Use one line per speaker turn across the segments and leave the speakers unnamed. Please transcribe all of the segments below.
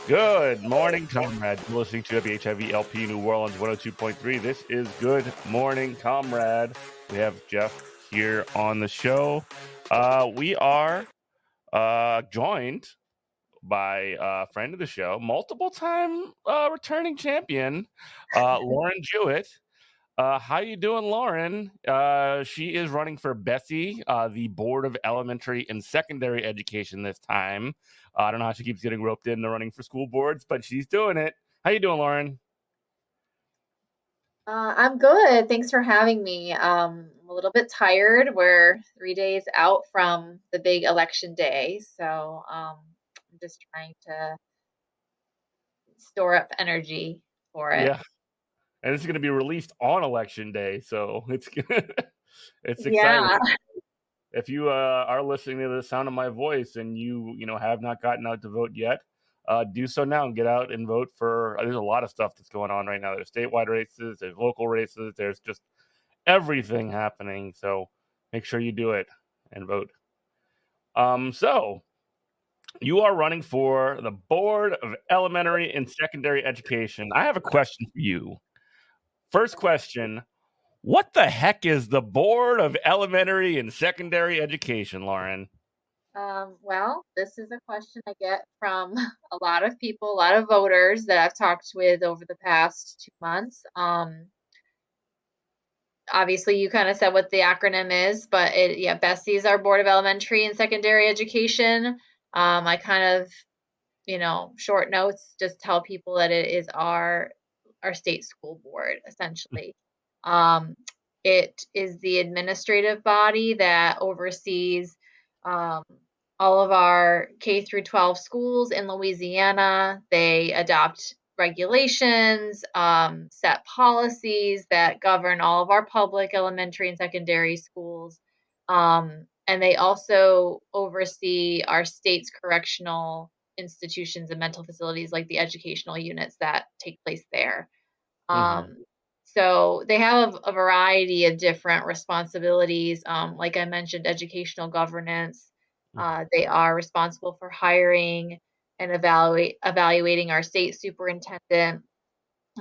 Good morning, Comrade. You're listening to WHIV LP New Orleans 102.3. This is Good Morning, Comrade. We have Jeff here on the show. We are joined by a friend of the show, multiple-time returning champion, Lauren Jewett. How you doing, Lauren? She is running for BESE, the Board of Elementary and Secondary Education this time. I don't know how she keeps getting roped into running for school boards, but she's doing it. How you doing, Lauren?
I'm good. Thanks for having me. I'm a little bit tired. We're 3 days out from the big election day, so I'm just trying to store up energy for it.
Yeah, and this is going to be released on election day, so it's it's exciting.
Yeah.
If you are listening to the sound of my voice and you have not gotten out to vote yet, do so now and get out and vote for. There's a lot of stuff that's going on right now. There's statewide races, there's local races, there's just everything happening. So make sure you do it and vote. So you are running for the Board of Elementary and Secondary Education. I have a question for you. First question. What the heck is the Board of Elementary and Secondary Education, Lauren?
Well, this is a question I get from a lot of people, a lot of voters that I've talked with over the past 2 months. Obviously, you kind of said what the acronym is, but BESE is our Board of Elementary and Secondary Education. I kind of, short notes just tell people that it is our state school board, essentially. It is the administrative body that oversees all of our K through 12 schools in Louisiana. They adopt regulations, set policies that govern all of our public elementary and secondary schools. And they also oversee our state's correctional institutions and mental facilities, like the educational units that take place there. So they have a variety of different responsibilities. Like I mentioned, educational governance. They are responsible for hiring and evaluating our state superintendent.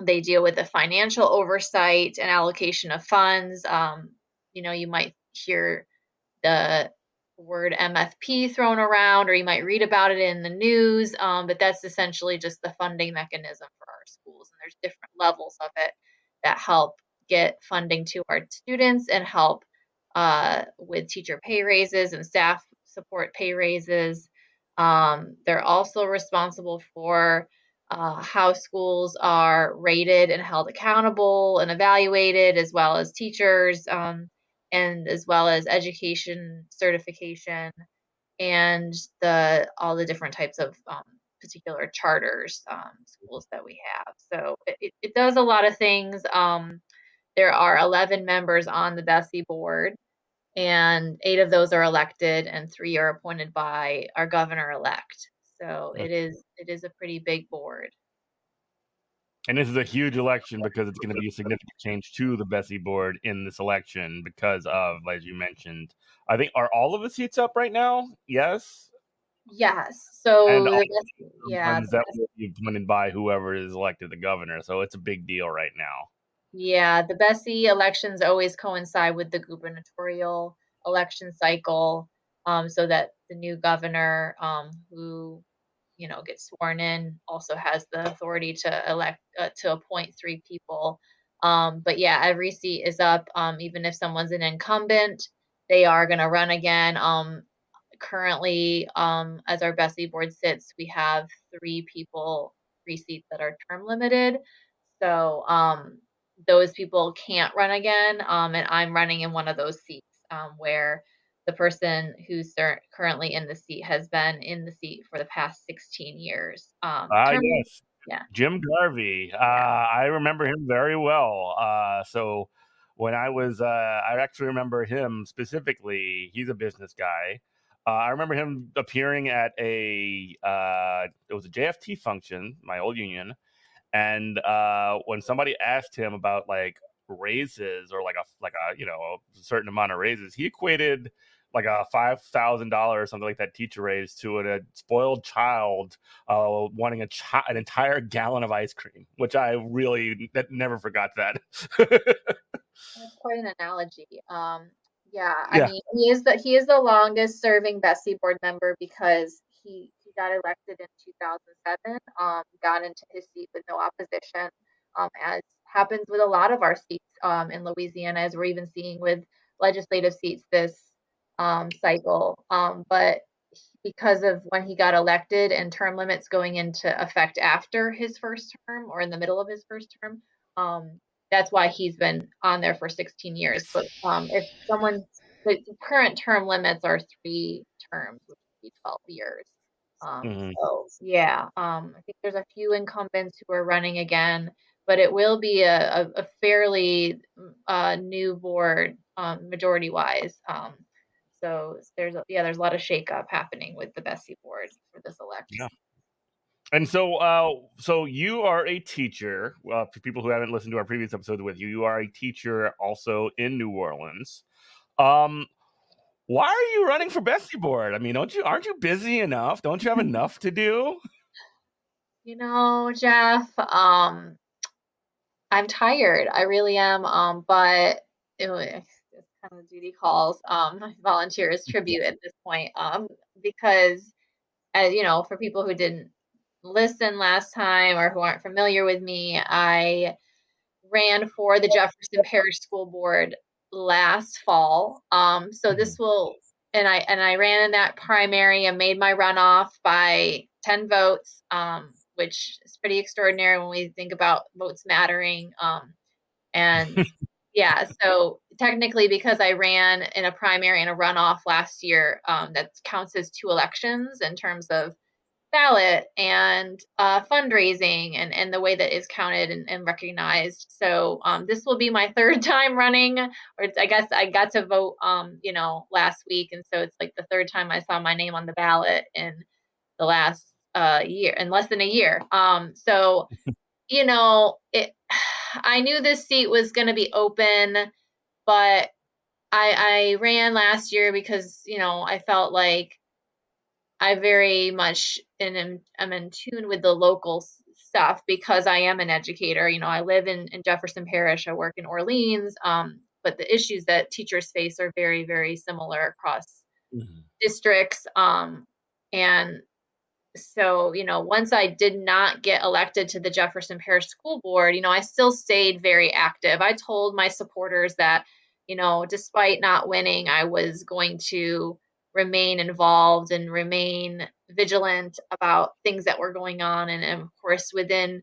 They deal with the financial oversight and allocation of funds. You might hear the word MFP thrown around, or you might read about it in the news, but that's essentially just the funding mechanism for our schools. And there's different levels of it that help get funding to our students and help with teacher pay raises and staff support pay raises. They're also responsible for how schools are rated and held accountable and evaluated, as well as teachers, and as well as education certification and all the different types of particular charters schools that we have. So it does a lot of things. There are 11 members on the BESE board, and 8 of those are elected and 3 are appointed by our governor-elect. So it is a pretty big board.
And this is a huge election because it's going to be a significant change to the BESE board in this election because of, as you mentioned, I think, are all of the seats up right now? Yes?
Yes. So
And
that
will be appointed by whoever is elected the governor. So it's a big deal right now.
Yeah, the BESE elections always coincide with the gubernatorial election cycle, so that the new governor, who gets sworn in, also has the authority to elect to appoint 3 people. But yeah, every seat is up. Even if someone's an incumbent, they are going to run again. Currently, as our BESE board sits, we have 3 seats that are term limited. So those people can't run again, and I'm running in one of those seats, where the person who's currently in the seat has been in the seat for the past 16 years.
Yes.
Yeah.
Jim Garvey.
Yeah.
I remember him very well. So when I actually remember him specifically. He's a business guy. I remember him appearing at it was a JFT function, my old union, and when somebody asked him about like raises or like a a certain amount of raises, he equated like a $5,000 or something like that teacher raise to a spoiled child wanting an entire gallon of ice cream, which I really never forgot that.
That's quite an analogy. Yeah, I
Yeah.
mean, he is the longest serving BESE board member because he got elected in 2007, got into his seat with no opposition, as happens with a lot of our seats in Louisiana, as we're even seeing with legislative seats this cycle. But because of when he got elected and term limits going into effect after his first term or in the middle of his first term, um, that's why he's been on there for 16 years. But if the current term limits are 3 terms, which would be 12 years.
Hmm.
So yeah, I think there's a few incumbents who are running again, but it will be a fairly new board majority wise. So there's a lot of shakeup happening with the BESE board for this election.
Yeah. And so you are a teacher. For people who haven't listened to our previous episode with you, you are a teacher also in New Orleans. Um, Why are you running for Bestie Board? I mean, aren't you busy enough? Don't you have enough to do?
Jeff, I'm tired. I really am. But it's kind of duty calls. Volunteer as tribute at this point. Because as for people who didn't listen last time or who aren't familiar with me, I ran for the Jefferson Parish School Board last fall. So this
Mhm.
will, and I ran in that primary and made my runoff by 10 votes, which is pretty extraordinary when we think about votes mattering. And yeah, so technically, because I ran in a primary and a runoff last year, that counts as 2 elections in terms of ballot and fundraising and the way that is counted and recognized. So this will be my third time running, or I guess I got to vote, last week, and so it's like the third time I saw my name on the ballot in the last year, in less than a year. So it. I knew this seat was going to be open, but I ran last year because I felt like I very much am in tune with the local stuff because I am an educator. I live in Jefferson Parish. I work in Orleans. But the issues that teachers face are very, very similar across
Mhm.
districts. And so, once I did not get elected to the Jefferson Parish School Board, I still stayed very active. I told my supporters that, despite not winning, I was going to remain involved and remain vigilant about things that were going on. And of course, within,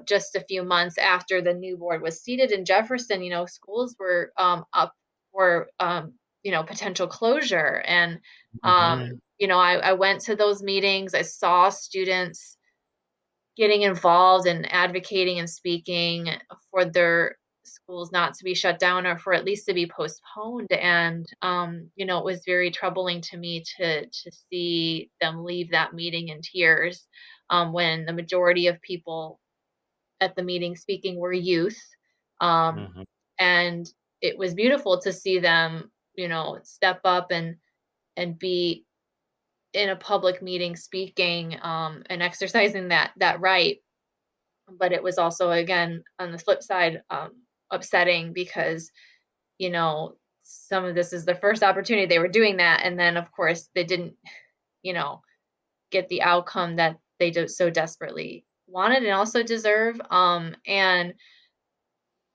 just a few months after the new board was seated in Jefferson, schools were up for, potential closure. And
Mhm.
I went to those meetings. I saw students getting involved and advocating and speaking for their schools not to be shut down or for at least to be postponed. And it was very troubling to me to see them leave that meeting in tears, when the majority of people at the meeting speaking were youth. Um,
Mhm.
and it was beautiful to see them, step up and be in a public meeting speaking, and exercising that right. But it was also, again, on the flip side, upsetting because you know some of this is the first opportunity they were doing that, and then of course they didn't you know get the outcome that they so desperately wanted and also deserve. And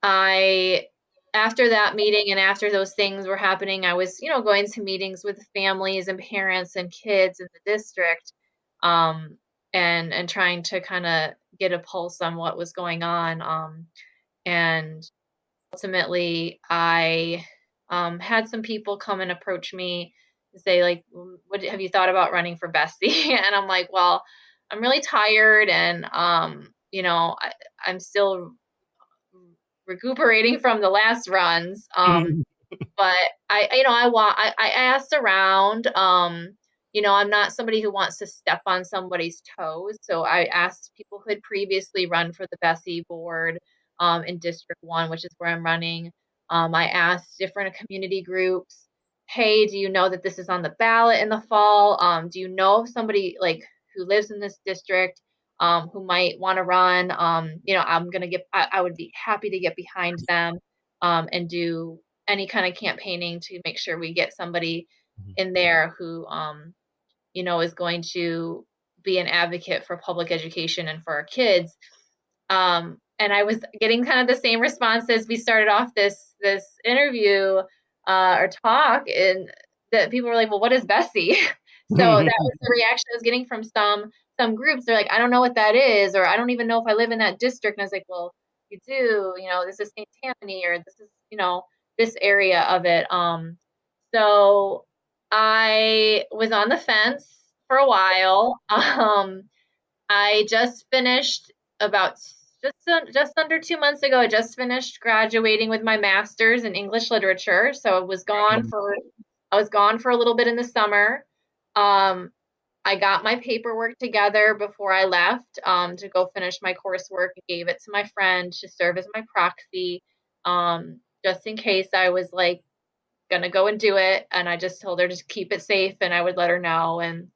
I after that meeting and after those things were happening, I was, going to meetings with families and parents and kids in the district, um, and trying to kind of get a pulse on what was going on. And ultimately, I had some people come and approach me and say, like, "What have you thought about running for Bessie?" And I'm like, "Well, I'm really tired, and I'm still recuperating from the last runs. But I asked around. I'm not somebody who wants to step on somebody's toes, so I asked people who had previously run for the BESE board in District 1, which is where I'm running. I asked different community groups, hey, do you know that this is on the ballot in the fall? Do you know of somebody like who lives in this district who might want to run? I would be happy to get behind them and do any kind of campaigning to make sure we get somebody in there who is going to be an advocate for public education and for our kids. And I was getting kind of the same response as we started off this interview or talk, and that people were like, "Well, what is BESE?" So that was the reaction I was getting from some groups. They're like, "I don't know what that is," or "I don't even know if I live in that district." And I was like, "Well, you do. This is St. Tammany, or this is this area of it." So I was on the fence for a while. I just finished about just under 2 months ago. I just finished graduating with my master's in English literature. So I was gone for a little bit in the summer. Um, I got my paperwork together before I left to go finish my coursework and gave it to my friend to serve as my proxy, just in case I was like gonna go and do it. And I just told her to keep it safe and I would let her know. And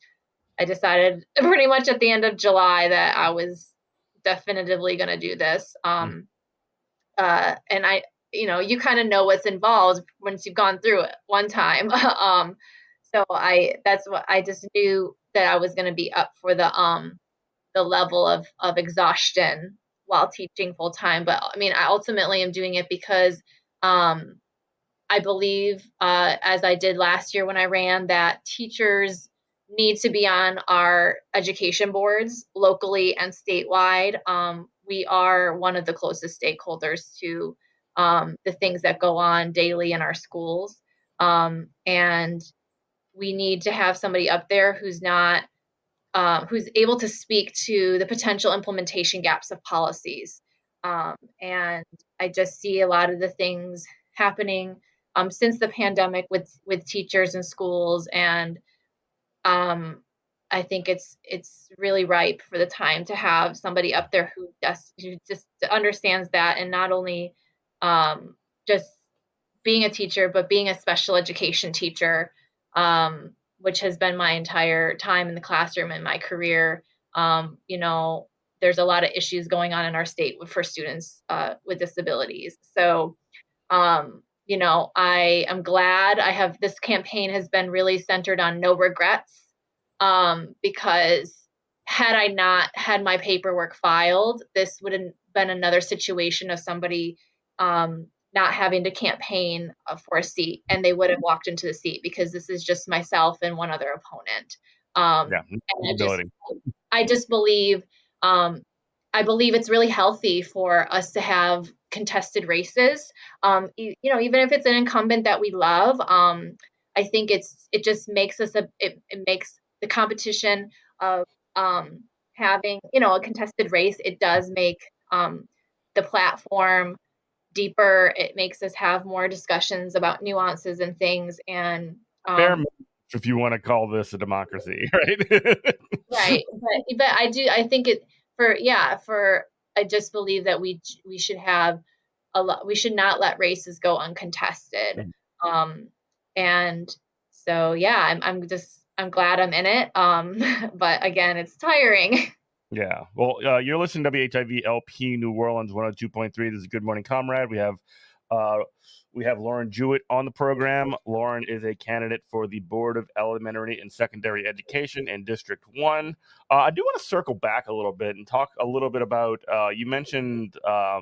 I decided pretty much at the end of July that I was definitively going to do this. And you kind of know what's involved once you've gone through it one time. That's what I just knew that I was going to be up for the level of exhaustion while teaching full time. But I mean, I ultimately am doing it because, I believe, as I did last year when I ran, that teachers need to be on our education boards locally and statewide. We are one of the closest stakeholders to the things that go on daily in our schools. And we need to have somebody up there who's able to speak to the potential implementation gaps of policies. And I just see a lot of the things happening since the pandemic with teachers and schools, and I think it's really ripe for the time to have somebody up there who just understands that, and not only just being a teacher, but being a special education teacher, which has been my entire time in the classroom in my career. There's a lot of issues going on in our state for students with disabilities. So, I am glad this campaign has been really centered on no regrets, because had I not had my paperwork filed, this would have been another situation of somebody not having to campaign for a seat, and they would have walked into the seat because this is just myself and one other opponent.
Yeah,
And
ability.
I just believe, I believe it's really healthy for us to have contested races. Even if it's an incumbent that we love, I think it just makes it makes the competition of having a contested race. It does make the platform deeper. It makes us have more discussions about nuances and things. And
Fair, if you want to call this a democracy, right?
right, but I think I just believe that we should have we should not let races go uncontested. Um, and so yeah, I'm glad I'm in it. But again, it's tiring.
Yeah. Well, you're listening to WHIV LP New Orleans 102.3. This is Good Morning Comrade. We have Lauren Jewett on the program. Lauren is a candidate for the Board of Elementary and Secondary Education in District 1. I do want to circle back a little bit and talk a little bit about, you mentioned a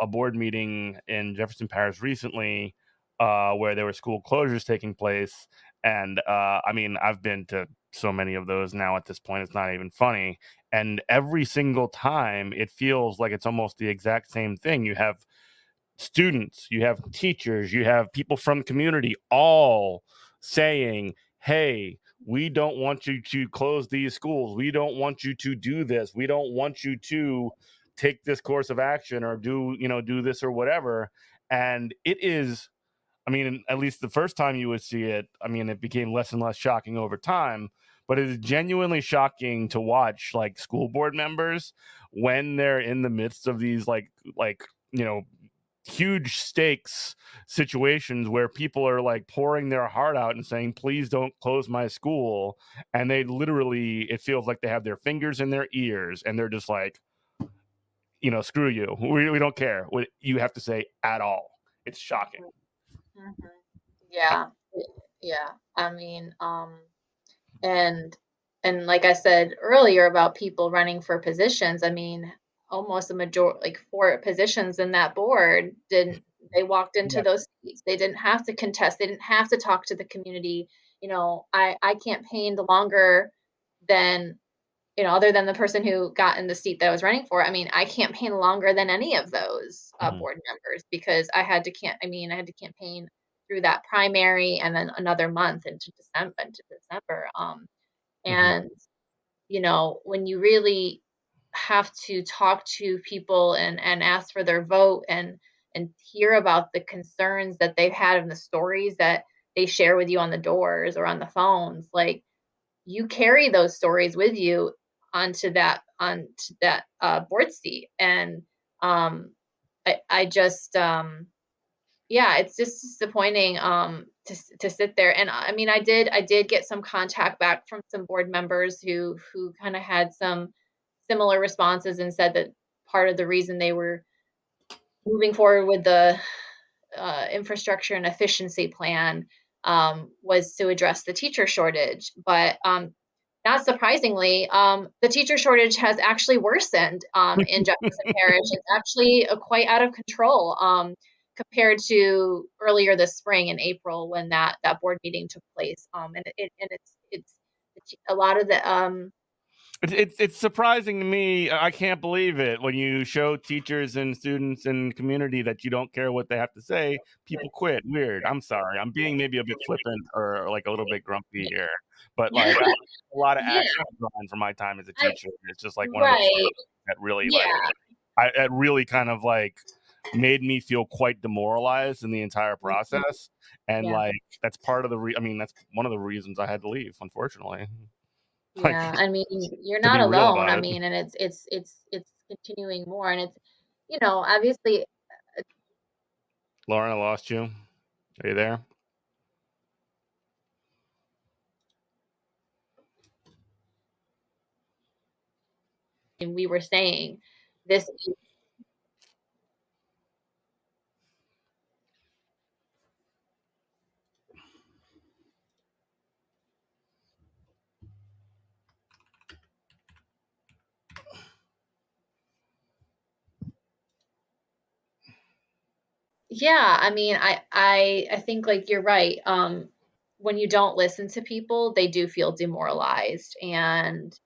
board meeting in Jefferson Parish recently where there were school closures taking place. And I mean, I've been to so many of those now at this point, it's not even funny. And every single time it feels like it's almost the exact same thing. You have students, you have teachers, you have people from the community all saying, hey, we don't want you to close these schools. We don't want you to do this. We don't want you to take this course of action or do this or whatever. And it is, I mean, at least the first time you would see it, I mean, it became less and less shocking over time, but it is genuinely shocking to watch like school board members when they're in the midst of these huge stakes situations where people are like pouring their heart out and saying, please don't close my school. And they literally, it feels like they have their fingers in their ears and they're just like, screw you. We don't care what you have to say at all. It's shocking.
Mhm. Yeah. Yeah. I mean, and like I said earlier about people running for positions, I mean, almost a majority, like 4 positions in that board didn't, they walked into
Yeah.
those seats. They didn't have to contest. They didn't have to talk to the community. I campaigned longer than, other than the person who got in the seat that I was running for. I mean, I campaigned longer than any of those board members because I had to I had to campaign through that primary and then another month into December. And when you really have to talk to people and ask for their vote and hear about the concerns that they've had and the stories that they share with you on the doors or on the phones, like you carry those stories with you onto that board seat. And I just yeah, it's just disappointing to sit there. And I mean, I did get some contact back from some board members who kind of had some similar responses and said that part of the reason they were moving forward with the infrastructure and efficiency plan was to address the teacher shortage. But not surprisingly, the teacher shortage has actually worsened in Jefferson Parish. It's actually quite out of control compared to earlier this spring in April when that board meeting took place. And it's a lot of the
It's surprising to me. I can't believe it when you show teachers and students and community that you don't care what they have to say. People quit. Weird. I'm sorry. I'm being maybe a bit flippant or like a little bit grumpy here, but like a lot of
yeah,
action drawn from my time as a
I,
teacher. It's just like one of those
right,
things that really
yeah,
it really kind of like made me feel quite demoralized in the entire process. And
yeah.
like that's part of the I mean that's one of the reasons I had to leave, unfortunately. Like
Yeah, I mean, you're
to
not
be real
alone.
about
I
it.
mean, and it's continuing more, and obviously
Lauren, I lost you. Are you there?
we were saying this. Yeah, I mean, I think like you're right. When you don't listen to people, they do feel demoralized, and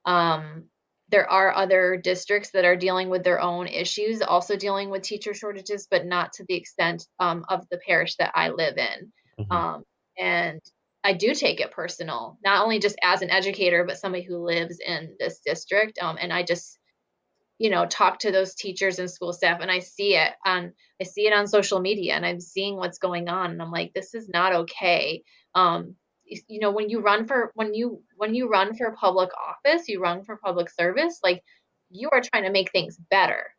um, there are other districts that are dealing with their own issues, also dealing with teacher shortages, but not to the extent of the parish that I live in.
Mhm.
And I do take it personal, not only just as an educator, but somebody who lives in this district. And I just talk to those teachers and school staff, and I see it on social media, and I'm seeing what's going on, and I'm like, this is not okay. When you run for public office, you run for public service, like you are trying to make things better,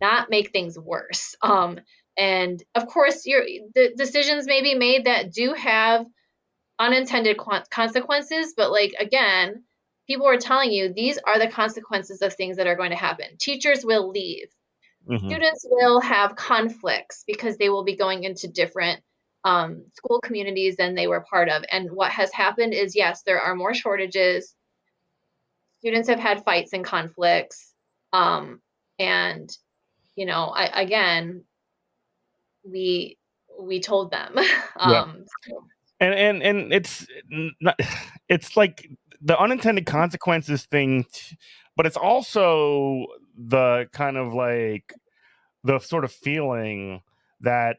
not make things worse. And of course, the decisions may be made that do have unintended consequences, but like again, people are telling you these are the consequences of things that are going to happen. Teachers will leave.
Mhm.
Students will have conflicts because they will be going into different school communities than they were part of. And what has happened is, yes, there are more shortages. Students have had fights and conflicts. And again, we we told them.
Yeah.
So,
And it's not, it's like the unintended consequences thing, but it's also the kind of like the sort of feeling that,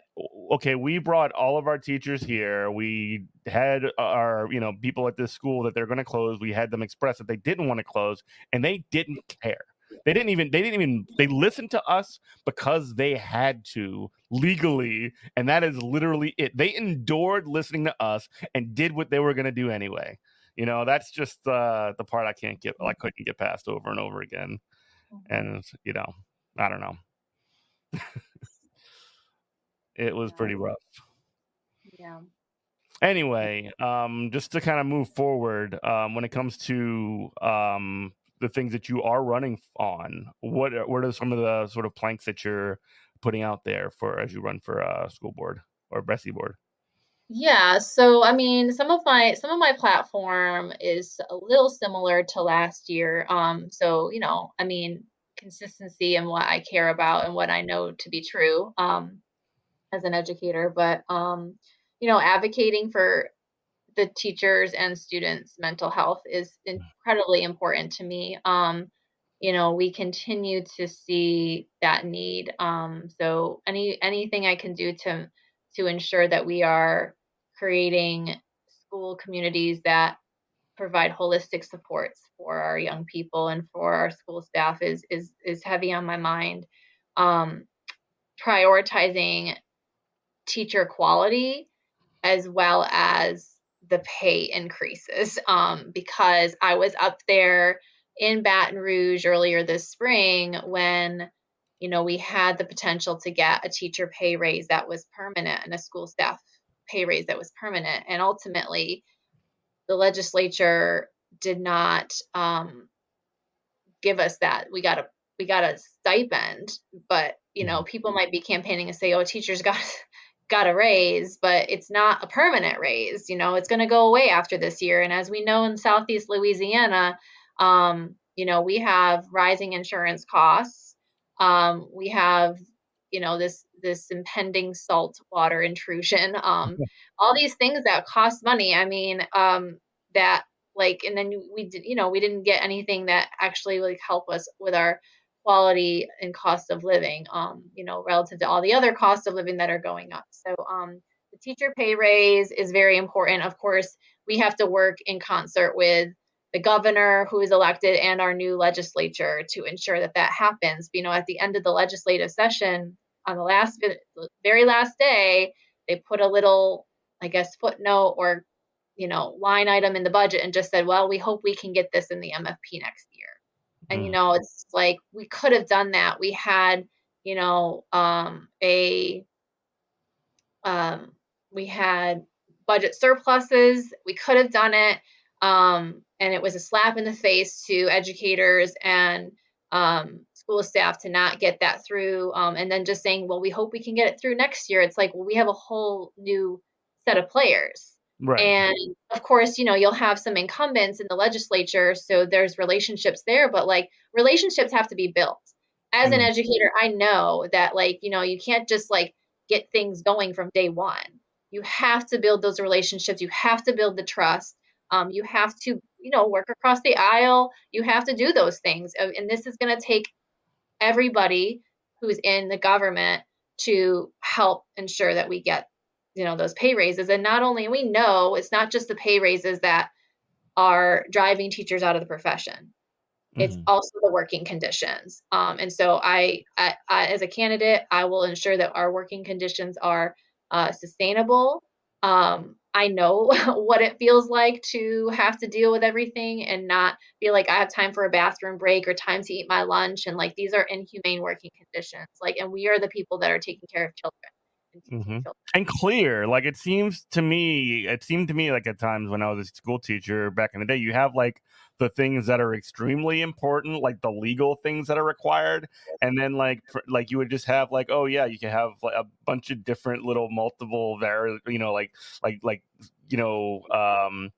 okay, we brought all of our teachers here. We had our, people at this school that they're going to close. We had them express that they didn't want to close, and they didn't care. They listened to us because they had to legally, and that is literally it. They endured listening to us and did what they were going to do anyway. That's just the part I couldn't get past over and over again. And I don't know. It was
Yeah.
pretty rough.
Yeah.
Anyway, just to kind of move forward, when it comes to the things that you are running on, what are some of the sort of planks that you're putting out there for as you run for school board or BESE board?
Yeah, so I mean, some of my platform is a little similar to last year. So I mean, consistency and what I care about and what I know to be true, as an educator, but advocating for the teachers and students' mental health is incredibly important to me. We continue to see that need. So anything I can do to ensure that we are creating school communities that provide holistic supports for our young people and for our school staff is heavy on my mind. Um, Prioritizing teacher quality as well as the pay increases, because I was up there in Baton Rouge earlier this spring when we had the potential to get a teacher pay raise that was permanent and a school staff pay raise that was permanent, and ultimately the legislature did not give us that. We got a stipend, but
Mhm.
people might be campaigning and say, "Oh, teachers got a raise," but it's not a permanent raise. It's going to go away after this year. And as we know in Southeast Louisiana, we have rising insurance costs. We have this impending salt water intrusion. All these things that cost money. I mean, that like, and then we didn't get anything that actually like help us with our quality and cost of living, relative to all the other costs of living that are going up. So the teacher pay raise is very important. Of course, we have to work in concert with the governor who is elected and our new legislature to ensure that that happens. At the end of the legislative session, on very last day, they put a little, I guess, footnote or line item in the budget and just said, well, we hope we can get this in the MFP next year. And
Mm.
it's like we could have done that. We had, you know, a um, we had budget surpluses. We could have done it. And it was a slap in the face to educators and school staff to not get that through. And then just saying, well, we hope we can get it through next year. It's like, well, we have a whole new set of players.
Right.
And of course, you'll have some incumbents in the legislature. So there's relationships there, but like relationships have to be built. As an
Mm.
educator, I know that like, you can't just like get things going from day one. You have to build those relationships. You have to build the trust. You have to, work across the aisle. You have to do those things. And this is going to take everybody who's in the government to help ensure that we get, those pay raises. And not only we know it's not just the pay raises that are driving teachers out of the profession. It's
Mhm.
also the working conditions. And so as a candidate, I will ensure that our working conditions are sustainable. I know what it feels like to have to deal with everything and not feel like I have time for a bathroom break or time to eat my lunch. And like these are inhumane working conditions. Like, and we are the people that are taking care of children and teaching
Hmm.
children.
And clear, like it seemed to me like at times when I was a school teacher back in the day, you have like the things that are extremely important, like the legal things that are required, and then like you would just have like, oh yeah, you can have like a bunch of different little multiple like you know um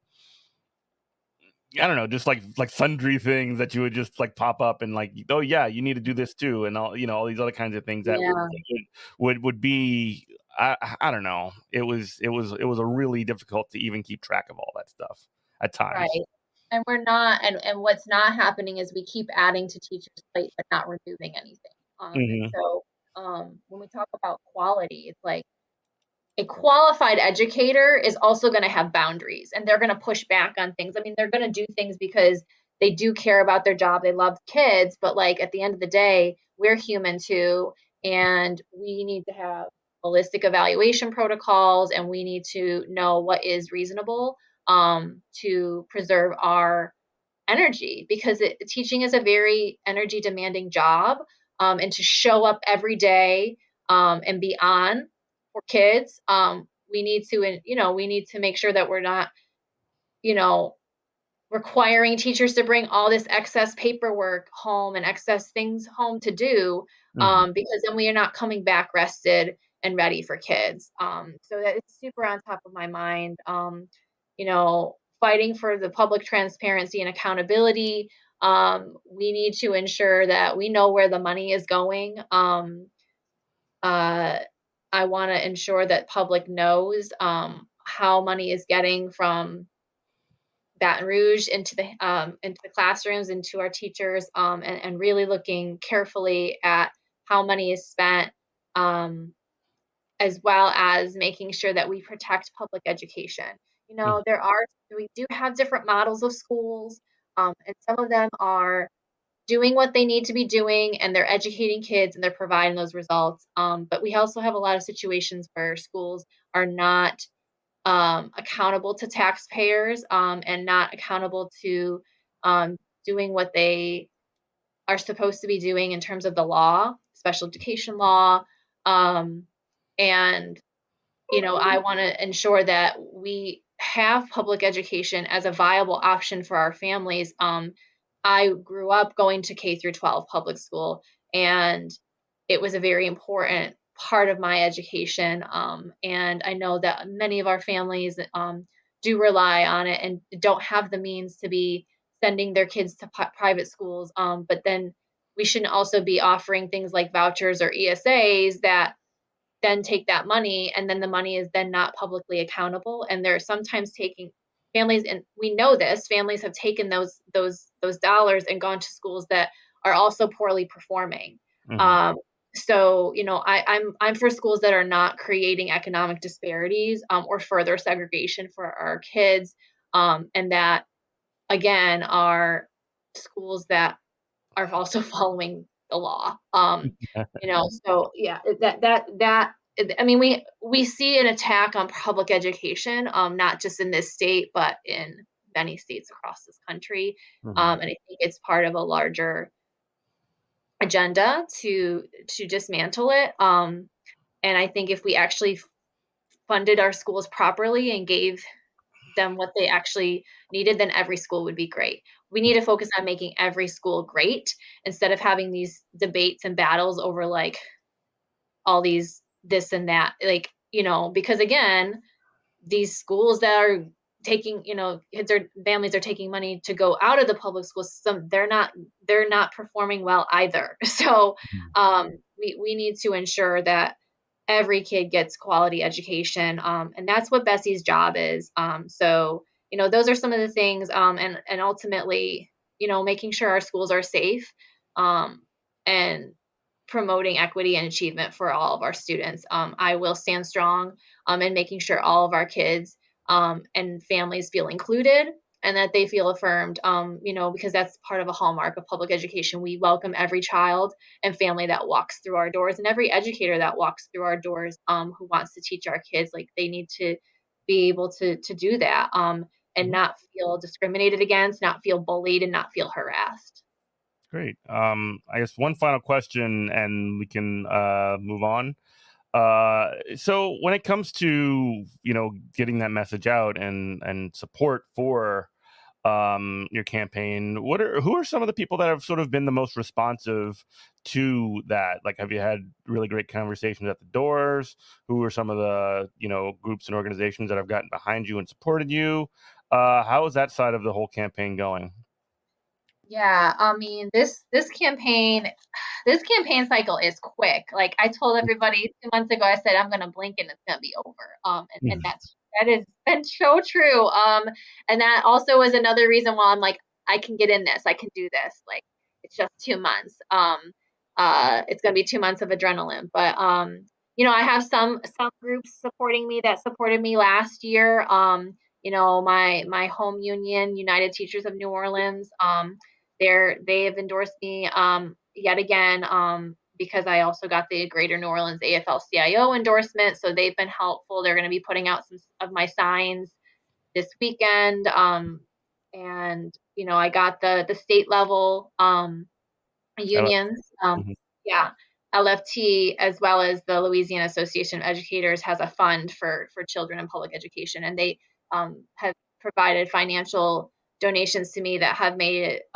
I don't know, just like sundry things that you would just like pop up and like, oh yeah, you need to do this too, and all these other kinds of things that
Yeah,
would be. I don't know. It was a really difficult to even keep track of all that stuff at times.
right. And we're not, and what's not happening is we keep adding to teachers' plate, but not removing anything. And
Hmm.
so when we talk about quality, it's like a qualified educator is also going to have boundaries and they're going to push back on things. I mean, they're going to do things because they do care about their job. They love kids, but like at the end of the day, we're human too. And we need to have holistic evaluation protocols and we need to know what is reasonable to preserve our energy because teaching is a very energy demanding job and to show up every day and be on for kids we need to we need to make sure that we're not you know requiring teachers to bring all this excess paperwork home and excess things home to do
Mhm.
because then we are not coming back rested and ready for kids. So that it's super on top of my mind. Fighting for the public transparency and accountability. We need to ensure that we know where the money is going. Uh, I want to ensure that public knows how money is getting from Baton Rouge into the classrooms, into our teachers, and really looking carefully at how money is spent, um, as well as making sure that we protect public education.
Mhm.
We do have different models of schools, and some of them are doing what they need to be doing, and they're educating kids and they're providing those results. But we also have a lot of situations where schools are not accountable to taxpayers and not accountable to doing what they are supposed to be doing in terms of the law, special education law. Um, and I want to ensure that we have public education as a viable option for our families. I grew up going to K through 12 public school, and it was a very important part of my education. And I know that many of our families do rely on it and don't have the means to be sending their kids to private schools. But then we shouldn't also be offering things like vouchers or ESAs that then take that money and then the money is then not publicly accountable and they're sometimes taking families and we know this families have taken those dollars and gone to schools that are also poorly performing
Mhm.
um, I'm for schools that are not creating economic disparities or further segregation for our kids and that again are schools that are also following the law. So yeah, that I mean, we see an attack on public education, not just in this state, but in many states across this country.
Mhm.
And I think it's part of a larger agenda to dismantle it. And I think if we actually funded our schools properly and gave them what they actually needed, then every school would be great. We need to focus on making every school great instead of having these debates and battles over like all these this and that. Like, because again, these schools that are taking, kids or families are taking money to go out of the public schools, they're not performing well either. So
Mhm.
we need to ensure that every kid gets quality education. And that's what Bessie's job is. So, those are some of the things, and ultimately, making sure our schools are safe, and promoting equity and achievement for all of our students. I will stand strong in making sure all of our kids and families feel included and that they feel affirmed, because that's part of a hallmark of public education. We welcome every child and family that walks through our doors and every educator that walks through our doors who wants to teach our kids. Like they need to be able to do that and
Mhm.
not feel discriminated against, not feel bullied, and not feel harassed.
Great. I guess one final question, and we can move on. So when it comes to getting that message out and support for your campaign, who are some of the people that have sort of been the most responsive to that? Like, have you had really great conversations at the doors? Who are some of the groups and organizations that have gotten behind you and supported you? How is that side of the whole campaign going?
Yeah, I mean this campaign cycle is quick. Like I told everybody 2 months ago, I said I'm gonna blink and it's gonna be over. And that is been so true. And that also is another reason why I'm like, I can get in this, I can do this. Like it's just 2 months. it's going to be 2 months of adrenaline. But I have some groups supporting me that supported me last year. My home union, United Teachers of New Orleans, they have endorsed me yet again, because I also got the Greater New Orleans AFL-CIO endorsement. So they've been helpful. They're going to be putting out some of my signs this weekend. And I got the state level unions,
Mhm.
yeah, LFT, as well as the Louisiana Association of Educators, has a fund for children in public education, and they have provided financial donations to me that have made it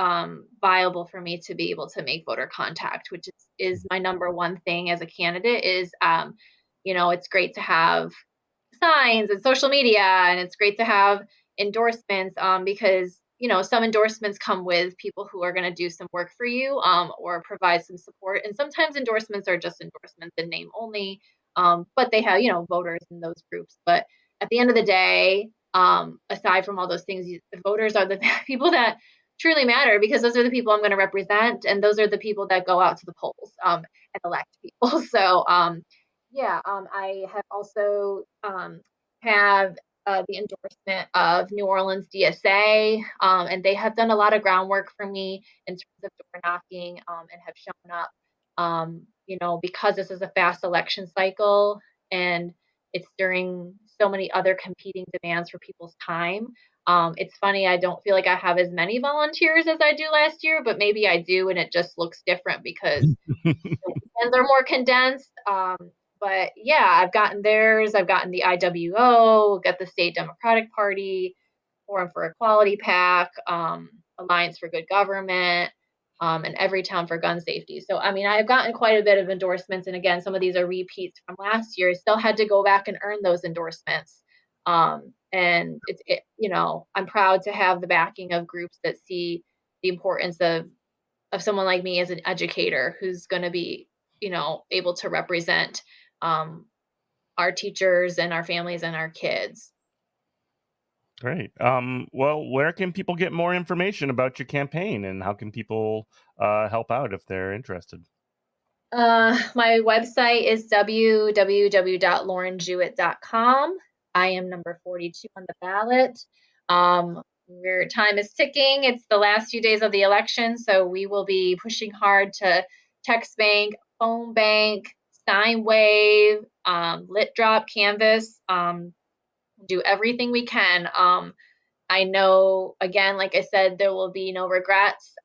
viable for me to be able to make voter contact, which is my number one thing as a candidate. Is it's great to have signs and social media, and it's great to have endorsements, because some endorsements come with people who are going to do some work for you, or provide some support, and sometimes endorsements are just endorsements in name only, but they have voters in those groups. But at the end of the day, aside from all those things, the voters are the people that truly matter, because those are the people I'm going to represent, and those are the people that go out to the polls, and elect people. So yeah, I have also have the endorsement of New Orleans DSA, and they have done a lot of groundwork for me in terms of door knocking, and have shown up, because this is a fast election cycle, and it's during so many other competing demands for people's time. It's funny, I don't feel like I have as many volunteers as I do last year, but maybe I do, and it just looks different because the weekends are more condensed. But yeah, I've gotten theirs. I've gotten the IWO, got the State Democratic Party, Forum for Equality PAC, Alliance for Good Government, and Every Town for Gun Safety. So, I mean, I've gotten quite a bit of endorsements. And again, some of these are repeats from last year. I still had to go back and earn those endorsements. And I'm proud to have the backing of groups that see the importance of someone like me as an educator who's going to be, able to represent our teachers and our families and our kids.
Great. Well, where can people get more information about your campaign, and how can people help out if they're interested?
My website is www.laurenjewett.com. I am number 42 on the ballot. Your time is ticking. It's the last few days of the election, so we will be pushing hard to text bank, phone bank, sign wave, lit drop, canvas, do everything we can. I know, again, like I said, there will be no regrets.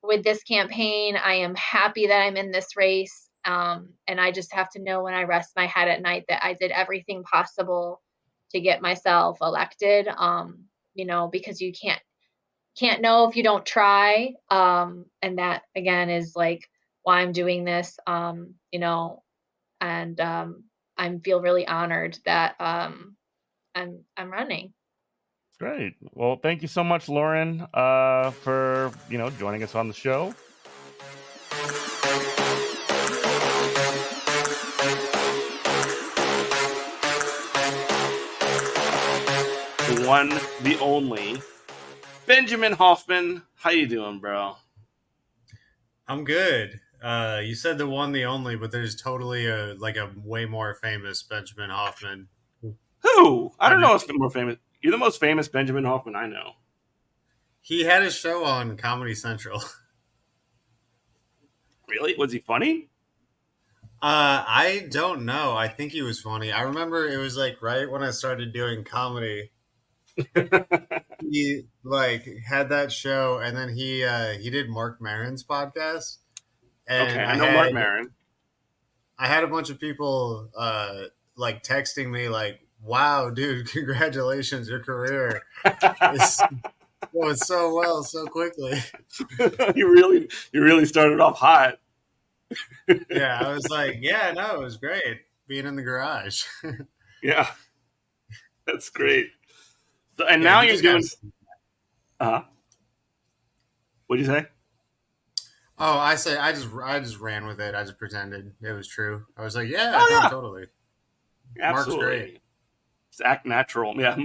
With this campaign, I am happy that I'm in this race. And I just have to know when I rest my head at night that I did everything possible to get myself elected. Because you can't know if you don't try. And that again is like why I'm doing this. And I feel really honored that I'm running.
Great. Well, thank you so much, Lauren, for joining us on the show. The one, the only, Benjamin Hoffmann. How you doing, bro?
I'm good. You said the one, the only, but there's totally a way more famous Benjamin Hoffman.
Who? I don't
mean,
know what's more famous. You're the most famous Benjamin Hoffmann I know.
he had a show on Comedy Central.
Really? Was he funny?
I don't know. I think he was funny. I remember it was right when I started doing comedy. He had that show, and then he did Mark Maron's podcast,
Okay,
and
I know Mark Maron.
I had a bunch of people texting me "Wow, dude, congratulations, your career is going so well so quickly."
you really started off hot.
Yeah, I was like, "Yeah, no, it was great being in the garage."
Yeah, that's great. So, and
Yeah,
now
he
you're
just got.
doing. What'd you say?
Oh, I just ran with it. I just pretended it was true. I was like, "Yeah,
Oh
no,
yeah,
totally." Mark's
absolutely.
great.
Just act natural. Yeah.
A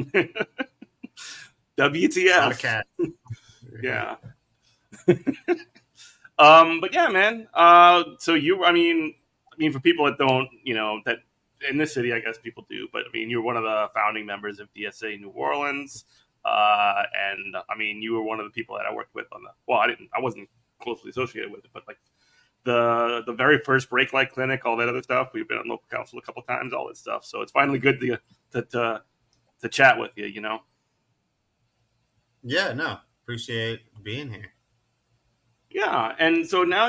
lot of
WTF?
cat.
Yeah. But yeah, man. So I mean, for people that don't, that in this city, I guess people do. But I mean, you're one of the founding members of DSA New Orleans, and I mean, you were one of the people that I worked with on the. Well, I wasn't closely associated with it, but like the very first brake light clinic, all that other stuff. We've been on local council a couple times, all that stuff. So it's finally good to chat with you.
Yeah, no, appreciate being here.
Yeah, and so now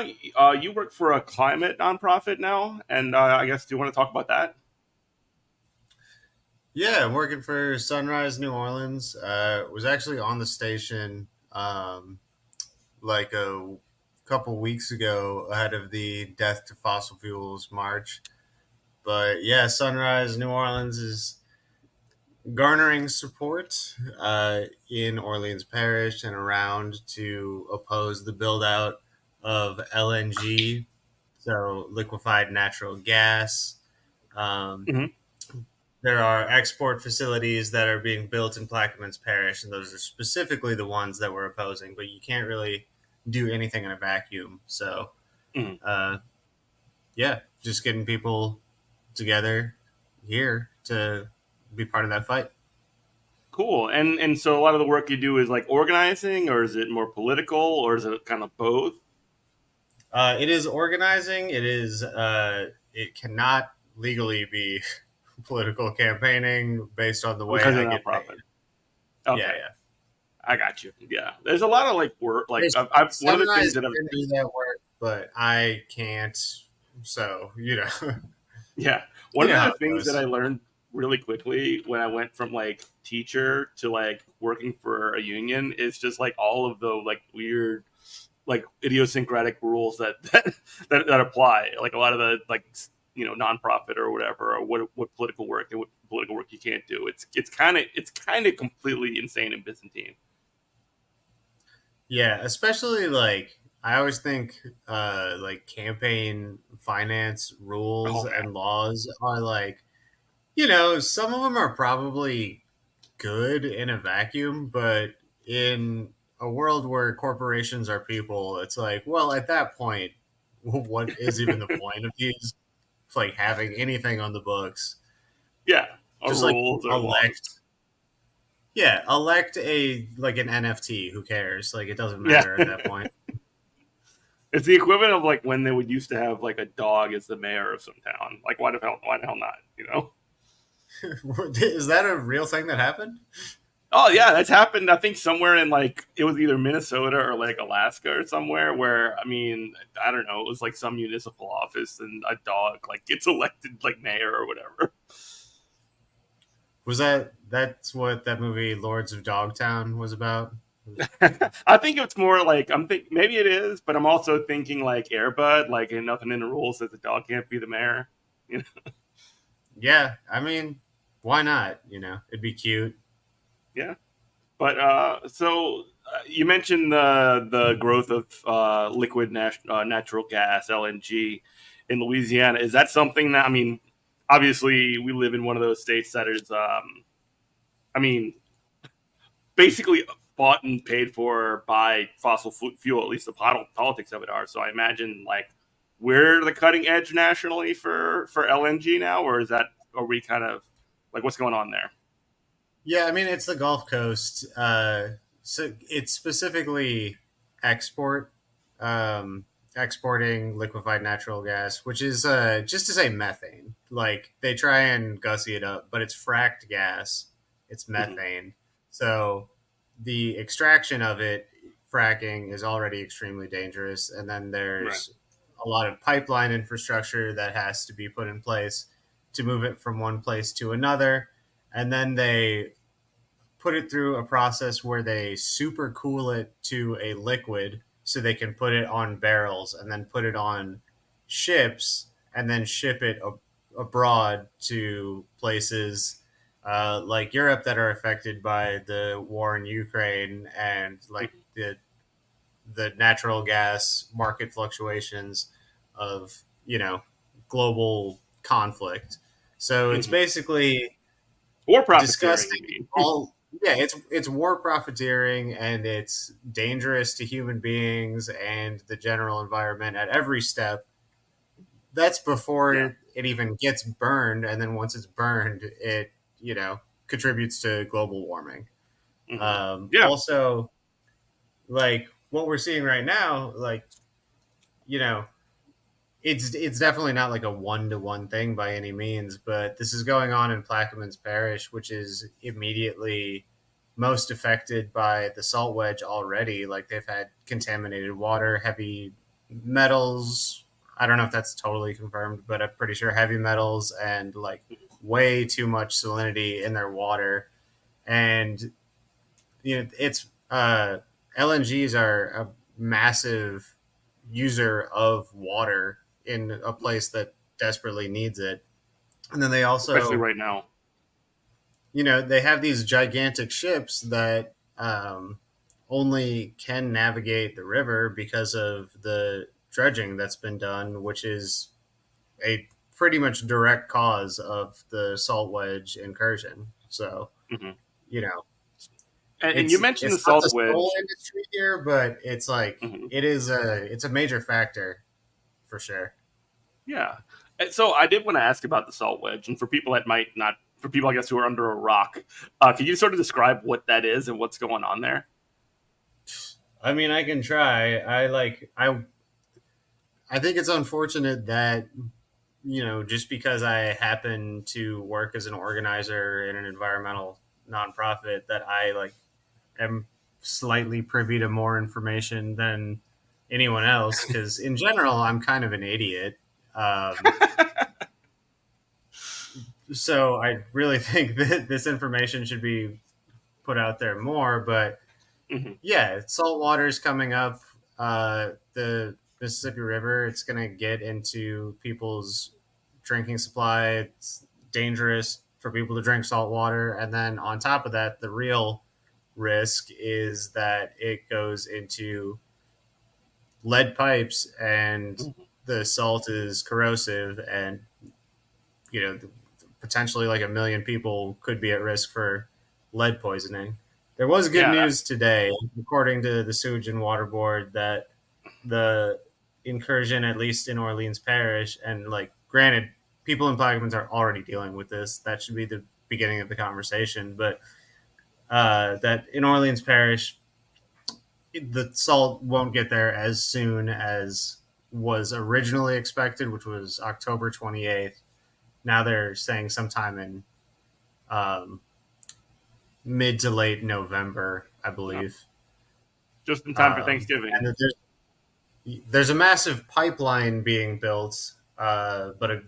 you work for a climate nonprofit now, and I guess do you want to talk about that?
Yeah, I'm working for Sunrise New Orleans. Was actually on the station like a couple weeks ago ahead of the Death to Fossil Fuels march. But yeah, Sunrise New Orleans is garnering support in Orleans Parish and around to oppose the build out of LNG, so liquefied natural gas. Um,
Hmm.
there are export facilities that are being built in Plaquemines Parish, and those are specifically the ones that we're opposing. But you can't really do anything in a vacuum. So,
Hmm.
uh, yeah, just getting people together here to be part of that fight.
Cool. And so a lot of the work you do is like organizing, or is it more political, or is it kind of both?
It is organizing. It is. It cannot legally be political campaigning based on the way
Because
I
of the
get paid.
nonprofit.
Yeah,
Okay,
yeah.
I got you. Yeah, there's a lot of like work. Like
There's
I've one of the things
Sunrise
that I've
can do that work, but I can't. So
Yeah.
you
One
know
of
how
the
it
things that I
goes.
learned really quickly when I went from like teacher to like working for a union is just like all of the like weird like idiosyncratic rules that apply. Like a lot of the like nonprofit or whatever, or what political work and what political work you can't do. It's kind of completely insane and Byzantine.
Yeah, especially like I always think like campaign finance
Oh
rules
man.
and laws are like some of them are probably good in a vacuum, but in a world where corporations are people, it's like, well, at that point, what is even the point of these? Like having anything on the books,
Yeah. Or
just like
rules or laws.
elect, yeah, elect a like an NFT. Who cares? Like it doesn't
Yeah.
matter at that point.
It's the equivalent of like when they would used to have like a dog as the mayor of some town. Like why the hell not?
Is that a real thing that happened?
Oh yeah, that's happened. I think somewhere in like it was either Minnesota or like Alaska or somewhere where I mean I don't know. It was like some municipal office and a dog like gets elected like mayor or whatever.
Was that's what that movie Lords of Dogtown was about?
I think it's more like I'm think maybe it is, but I'm also thinking like Airbud, like ain't nothing in the rules that the dog can't be the mayor. You know?
Yeah, I mean, why not? It'd be cute.
Yeah. But so you mentioned the growth of liquid natural gas (LNG) in Louisiana. Is that something that I mean? Obviously, we live in one of those states that is, I mean, basically bought and paid for by fossil fuel. At least the politics of it are. So I imagine like we're the cutting edge nationally for LNG now, or is that are we kind of like what's going on there?
Yeah, I mean it's the Gulf Coast, so it's specifically export, exporting liquefied natural gas, which is just to say methane. Like they try and gussy it up, but it's fracked gas. It's
Hmm.
methane. So the extraction of it, fracking, is already extremely dangerous, and then
Right.
there's a lot of pipeline infrastructure that has to be put in place to move it from one place to another, and then they put it through a process where they super cool it to a liquid so they can put it on barrels and then put it on ships and then ship it abroad to places like Europe that are affected by the war in Ukraine and like the natural gas market fluctuations of global conflict. So it's
Hmm.
basically
Or profiteering,
disgusting
you mean?
all yeah, it's war profiteering, and it's dangerous to human beings and the general environment at every step. That's
Yeah.
before it even gets burned, and then once it's burned, it contributes to global warming.
Hmm. Yeah.
Also, like what we're seeing right now, like you know, it's definitely not like a 1-to-1 thing by any means, but this is going on in Plaquemines Parish, which is immediately most affected by the salt wedge already. Like they've had contaminated water, heavy metals. I don't know if that's totally confirmed, but I'm pretty sure heavy metals and like way too much salinity in their water. And it's LNGs are a massive user of water in a place that desperately needs it. And then they
Especially
also,
right now.
they have these gigantic ships that only can navigate the river because of the dredging that's been done, which is a pretty much direct cause of the salt wedge incursion. So,
Hmm.
you know,
And you
it's
mentioned the
it's not the
salt
sole
wedge.
industry here, but it's like
Hmm.
it's a major factor for sure.
Yeah. And so I did want to ask about the salt wedge, and for people that might not, for people I guess who are under a rock, can you sort of describe what that is and what's going on there?
I mean, I can try. I think it's unfortunate that just because I happen to work as an organizer in an environmental nonprofit, that I like am slightly privy to more information than anyone else. Because in general, I'm kind of an idiot. Um, so I really think that this information should be put out there more. But
Hmm.
yeah, salt water is coming up. The Mississippi River, it's going to get into people's drinking supply. It's dangerous for people to drink salt water. And then on top of that, the real risk is that it goes into lead pipes, and the salt is corrosive, and you know potentially like 1 million people could be at risk for lead poisoning. There was good
Yeah.
news today, according to the Sewage and Water Board, that the incursion, at least in Orleans Parish, and like granted, people in Plaquemines are already dealing with this. That should be the beginning of the conversation, but that in Orleans Parish, the salt won't get there as soon as was originally expected, which was October 28th. Now they're saying sometime in um, mid to late November, I
No.
believe.
Just in time for Thanksgiving.
And there's a massive pipeline being built, but a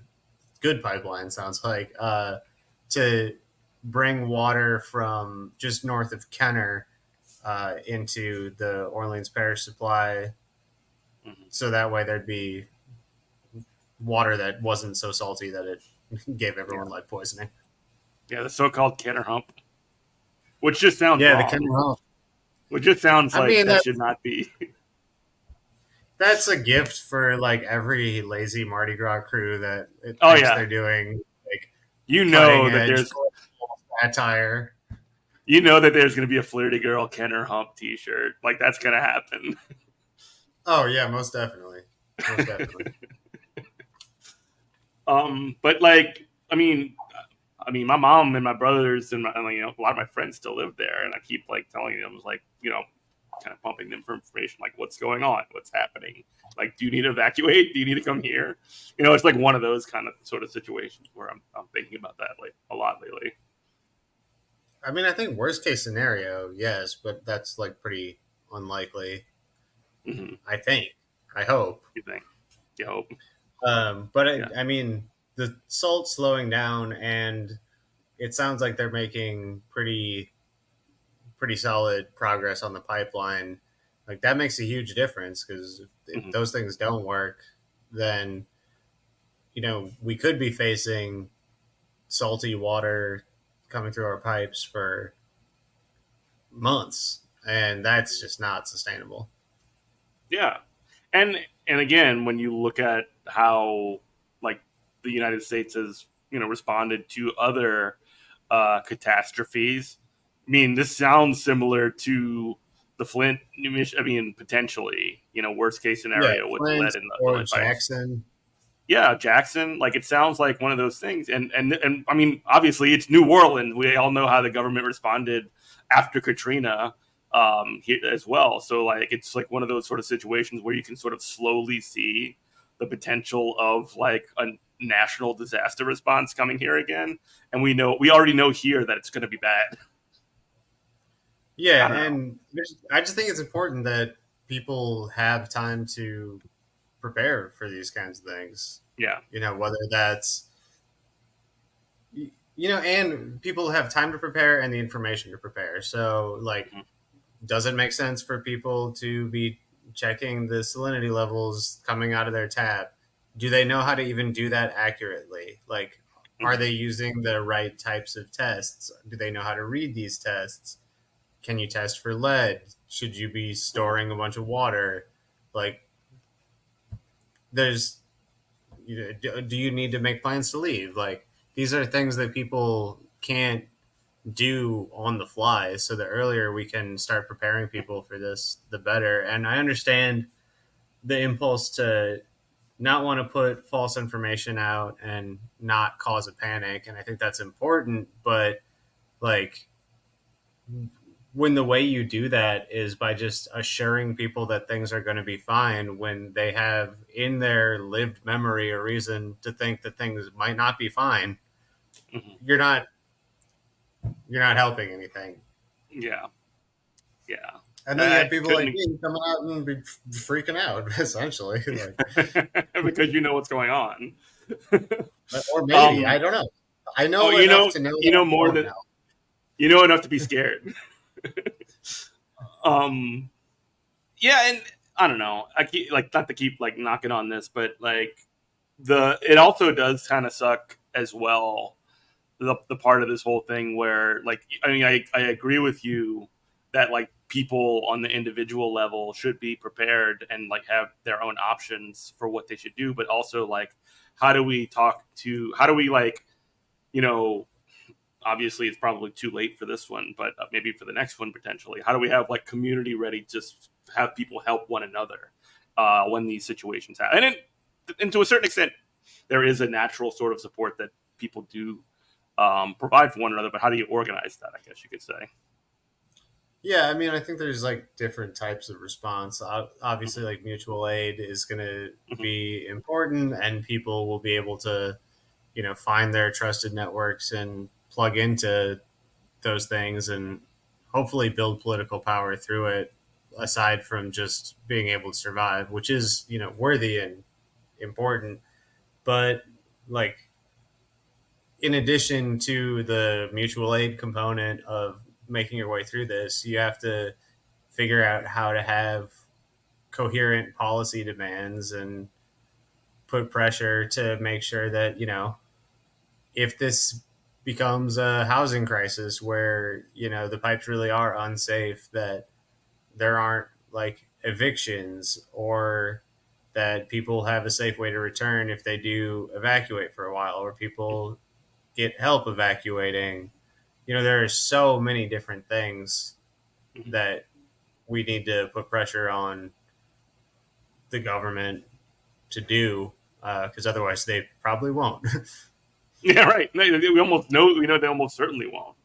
good pipeline sounds like, to bring water from just north of Kenner into the Orleans Parish supply,
Hmm.
so that way there'd be water that wasn't so salty that it gave
Yeah.
everyone lead poisoning.
Yeah. The so-called Kenner hump, which just sounds
Yeah, the
wrong.
Kenner.
Which just sounds
I
like
mean,
that should not be.
that's a gift for like every lazy Mardi Gras crew that it
Oh
thinks
yeah.
they're doing like
You
cutting
know that
edge
there's
satire.
there's going to be a flirty girl Kenner hump T-shirt. Like that's going to happen.
Oh yeah, most definitely, most definitely.
But like, my mom and my brothers and a lot of my friends still live there, and I keep like telling them, like, kind of pumping them for information, like what's going on, what's happening. Like, do you need to evacuate? Do you need to come here? It's like one of those kind of sort of situations where I'm thinking about that like a lot lately.
I mean, I think worst case scenario, yes, but that's like pretty unlikely.
Mm-hmm.
I think. I hope.
You think? You hope?
But
Yeah.
I mean, the salt slowing down, and it sounds like they're making pretty solid progress on the pipeline. Like that makes a huge difference, because if
Mm-hmm.
those things don't work, then we could be facing salty water coming through our pipes for months, and that's just not sustainable.
Yeah, and again, when you look at how like the United States has responded to other catastrophes, mean, this sounds similar to the Flint. I mean, potentially, worst case
Yeah,
scenario with
Flint
lead in the
or
lead pipes.
Jackson.
Yeah, Jackson. Like it sounds like one of those things. And I mean, obviously, it's New Orleans. We all know how the government responded after Katrina here as well. So like, it's like one of those sort of situations where you can sort of slowly see the potential of like a national disaster response coming here again. And we already know here that it's going to be bad.
Yeah,
I don't know.
and I just think it's important that people have time to prepare for these kinds of things.
Yeah.
Whether that's and people have time to prepare and the information to prepare. So, like,
Mhm.
does it make sense for people to be checking the salinity levels coming out of their tap? Do they know how to even do that accurately? Like, are
Mhm.
they using the right types of tests? Do they know how to read these tests? Can you test for lead? Should you be
Mhm.
storing a bunch of water? Like, there's, do you need to make plans to leave? Like, these are things that people can't do on the fly. So the earlier we can start preparing people for this, the better. And I understand the impulse to not want to put false information out and not cause a panic. And I think that's important. But like, when the way you do that is by just assuring people that things are going to be fine when they have in their lived memory a reason to think that things might not be fine,
Mhm.
you're not you're not helping anything.
Yeah. Yeah.
And then you
I
have people like
couldn't
me coming out and be freaking out, essentially. Like,
because you know what's going on.
or maybe I
um,
don't know. I
oh,
know enough to know
you
that
know
I
more
don't
than
know.
you know enough to be scared. um, yeah, and I don't know. I keep like not to keep like knocking on this, but like it also does kind of suck as well. The part of this whole thing where like I mean I agree with you that like people on the individual level should be prepared and like have their own options for what they should do, but also like how do we like you know obviously it's probably too late for this one, but maybe for the next one potentially. How do we have like community ready to have people help one another when these situations happen? And to a certain extent, there is a natural sort of support that people do provide for one another. But how do you organize that? I guess you could say.
Yeah, I mean, I think there's like different types of response. Obviously,
Mm-hmm.
like mutual aid is going to
Mm-hmm.
be important, and people will be able to, find their trusted networks and plug into those things and hopefully build political power through it, aside from just being able to survive, which is, worthy and important. But like, in addition to the mutual aid component of making your way through this, you have to figure out how to have coherent policy demands and put pressure to make sure that, if this becomes a housing crisis where, the pipes really are unsafe, that there aren't like evictions, or that people have a safe way to return if they do evacuate for a while, or people get help evacuating. There are so many different things
Mm-hmm.
that we need to put pressure on the government to do, because otherwise they probably won't.
Yeah, right. We almost know. We know they almost certainly won't.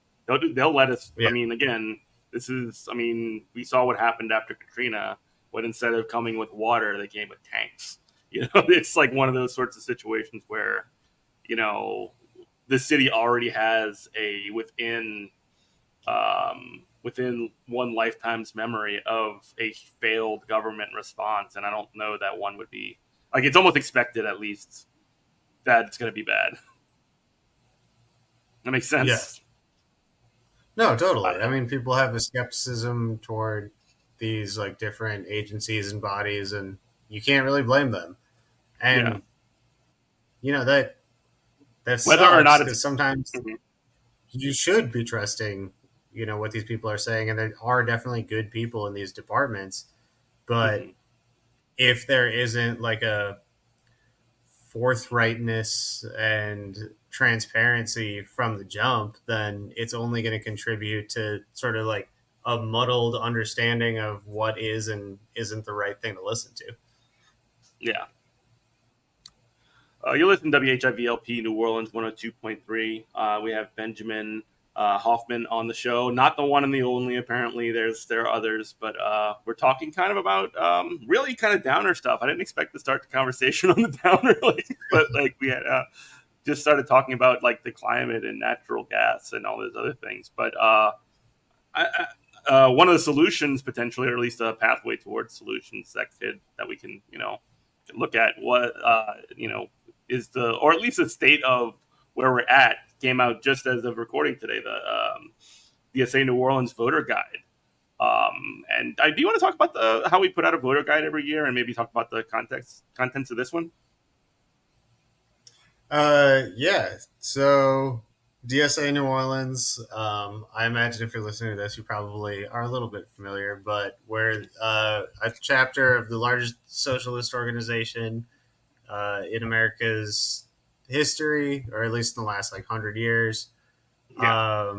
They'll let us. I
Yeah.
mean, again, this is. I mean, we saw what happened after Katrina. When instead of coming with water, they came with tanks. It's like one of those sorts of situations where you know the city already has a within one lifetime's memory of a failed government response, and I don't know that one would be like it's almost expected at least that it's going to be bad. That makes sense.
Yes. No,
I
totally.
don't
I
know.
mean, people have a skepticism toward these like different agencies and bodies, and you can't really blame them.
Yeah,
And that
whether or
sucks
not it's
because sometimes
mhm,
you should be trusting, what these people are saying, and there are definitely good people in these departments. But
mhm,
if there isn't like a forthrightness and transparency from the jump, then it's only going to contribute to sort of like a muddled understanding of what is and isn't the right thing to listen to.
Yeah. You're listening to WHIVLP New Orleans 102.3. We have Benjamin Hoffmann on the show. Not the one and the only, apparently. There are others, but we're talking kind of about really kind of downer stuff. I didn't expect to start the conversation on the downer, but we had just started talking about like the climate and natural gas and all those other things. But one of the solutions potentially, or at least a pathway towards solutions that we can look at what is or at least the state of where we're at came out just as of recording today, the DSA New Orleans voter guide. And do you want to talk about how we put out a voter guide every year and maybe talk about the contents of this one?
Yeah. So DSA New Orleans, I imagine if you're listening to this, you probably are a little bit familiar, but we're a chapter of the largest socialist organization in America's history, or at least in the last 100 years.
Yeah.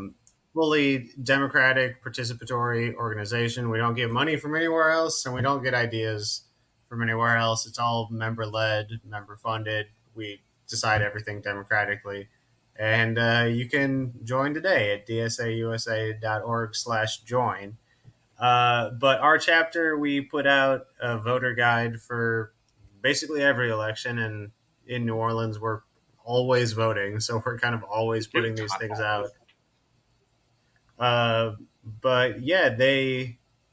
Fully democratic, participatory organization. We don't get money from anywhere else, and we don't get ideas from anywhere else. It's all member-led, member-funded. We decide everything democratically. And you can join today at dsausa.org/join. But our chapter, we put out a voter guide for basically every election, and in New Orleans, we're always voting, so we're kind of always putting these things out. But yeah,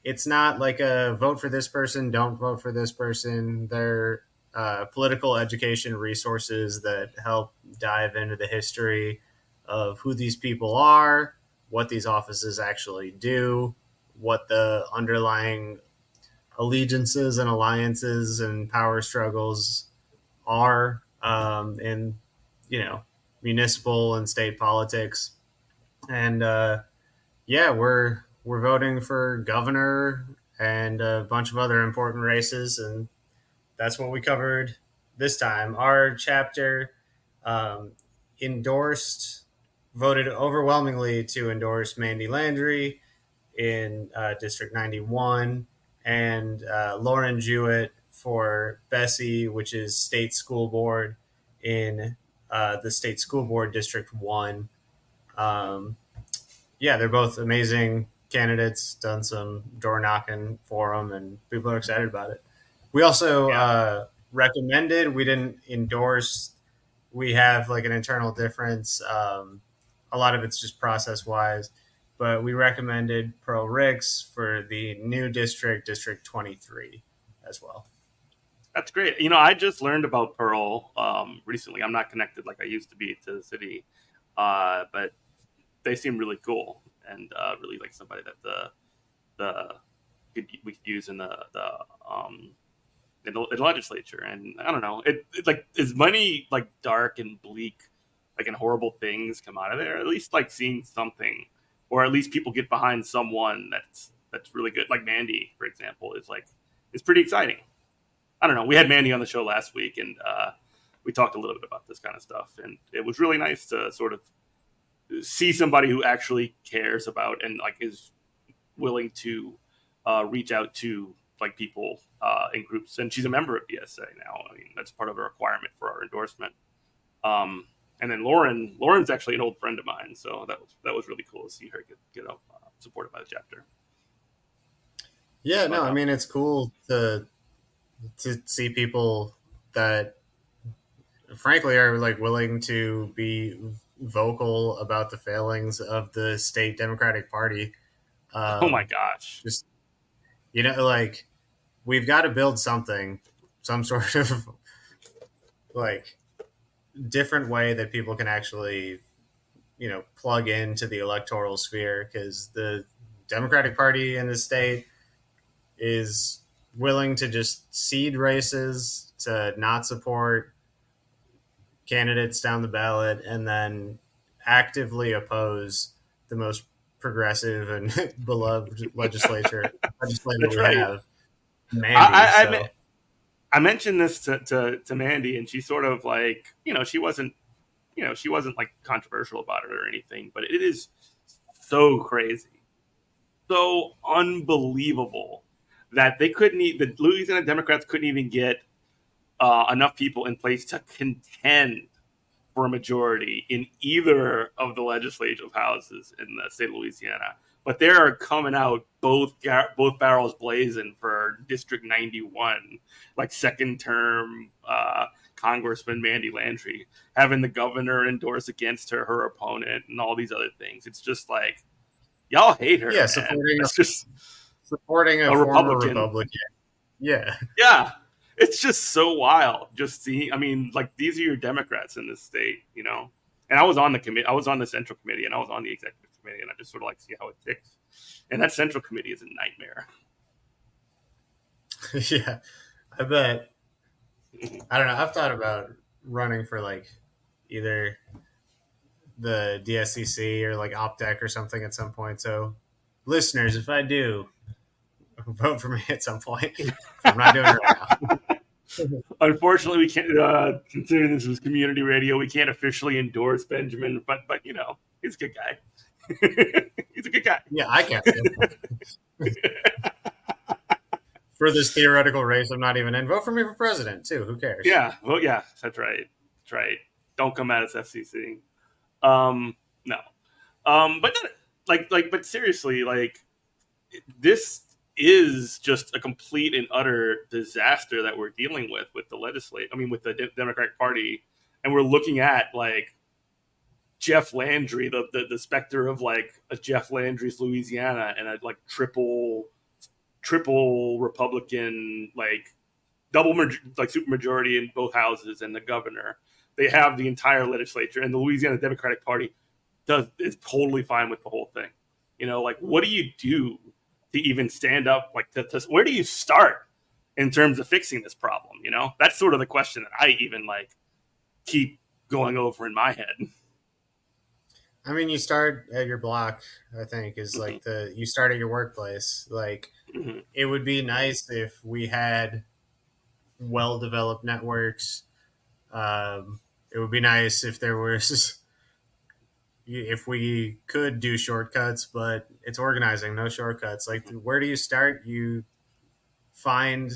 it's not like a vote for this person, don't vote for this person. They're political education resources that help dive into the history of who these people are, what these offices actually do, what the underlying allegiances and alliances and power struggles are in municipal and state politics. And yeah, we're voting for governor and a bunch of other important races, and that's what we covered this time. Our chapter um, voted overwhelmingly to endorse Mandy Landry in District 91 and Lauren Jewett for BESE, which is state school board in the state school board District 1. Yeah, they're both amazing candidates, done some door knocking for them, and people are excited about it. We also recommended, we didn't endorse. We have like an internal difference. A lot of it's just process wise, but we recommended Pearl Ricks for the new district, District 23, as well.
That's great. I just learned about Pearl recently. I'm not connected like I used to be to the city, but they seem really cool and really like somebody that we could use in the legislature. And I don't know, it like as many like dark and bleak like and horrible things come out of there. At least like seeing something, or at least people get behind someone that's really good. Like Mandy, for example, is pretty exciting. I don't know. We had Mandy on the show last week, and we talked a little bit about this kind of stuff, and it was really nice to sort of see somebody who actually cares about and like is willing to reach out to like people in groups. And she's a member of BSA now. I mean, that's part of a requirement for our endorsement. And then Lauren's actually an old friend of mine, so that was really cool to see her get supported by the chapter.
Yeah, no, I mean it's cool to see people that frankly are like willing to be vocal about the failings of the state Democratic Party.
Oh my gosh!
Just like we've got to build something, some sort of like different way that people can actually plug into the electoral sphere, because the Democratic Party in the state is willing to just cede races, to not support candidates down the ballot, and then actively oppose the most progressive and beloved legislator we
right.
have, Mandy.
I mentioned this to Mandy, and she sort of like, she wasn't like controversial about it or anything, but it is so crazy, so unbelievable that the Louisiana Democrats couldn't even get enough people in place to contend for a majority in either of the legislative houses in the state of Louisiana. But they're coming out both barrels blazing for District 91, like second term Congressman Mandy Landry, having the governor endorse against her opponent, and all these other things. It's just like, y'all hate her,
Yeah,
man. It's just
supporting a
a
former
Republican.
Yeah.
Yeah. It's just so wild. Just seeing, I mean, like, these are your Democrats in this state, And I was on the committee, I was on the central committee, and I was on the executive committee, and I just sort of like see how it ticks. And that central committee is a nightmare.
Yeah, I bet. I don't know. I've thought about running for like either the DSCC or like OpTech or something at some point. So, listeners, if I do, vote for me at some point. I'm not doing it right now.
Unfortunately, we can't. Considering this is community radio, we can't officially endorse Benjamin, but he's a good guy. He's a good guy.
Yeah, I can't. For this theoretical race, I'm not even in. Vote for me for president too. Who cares?
Yeah. Well, yeah, that's right. That's right. Don't come at us, FCC. No. But but seriously, like, this is just a complete and utter disaster that we're dealing with the with the Democratic Party, and we're looking at like Jeff Landry, the specter of like a Jeff Landry's Louisiana, and a like triple Republican, like like super majority in both houses, and the governor. They have the entire legislature, and the Louisiana Democratic Party is totally fine with the whole thing. Like, what do you do to even stand up? Like, where do you start in terms of fixing this problem? That's sort of the question that I even like keep going over in my head.
I mean, you start at your block. I think is like you start at your workplace. Like, it would be nice if we had well-developed networks. It would be nice if there was if we could do shortcuts, but it's organizing, no shortcuts. Like, where do you start? You find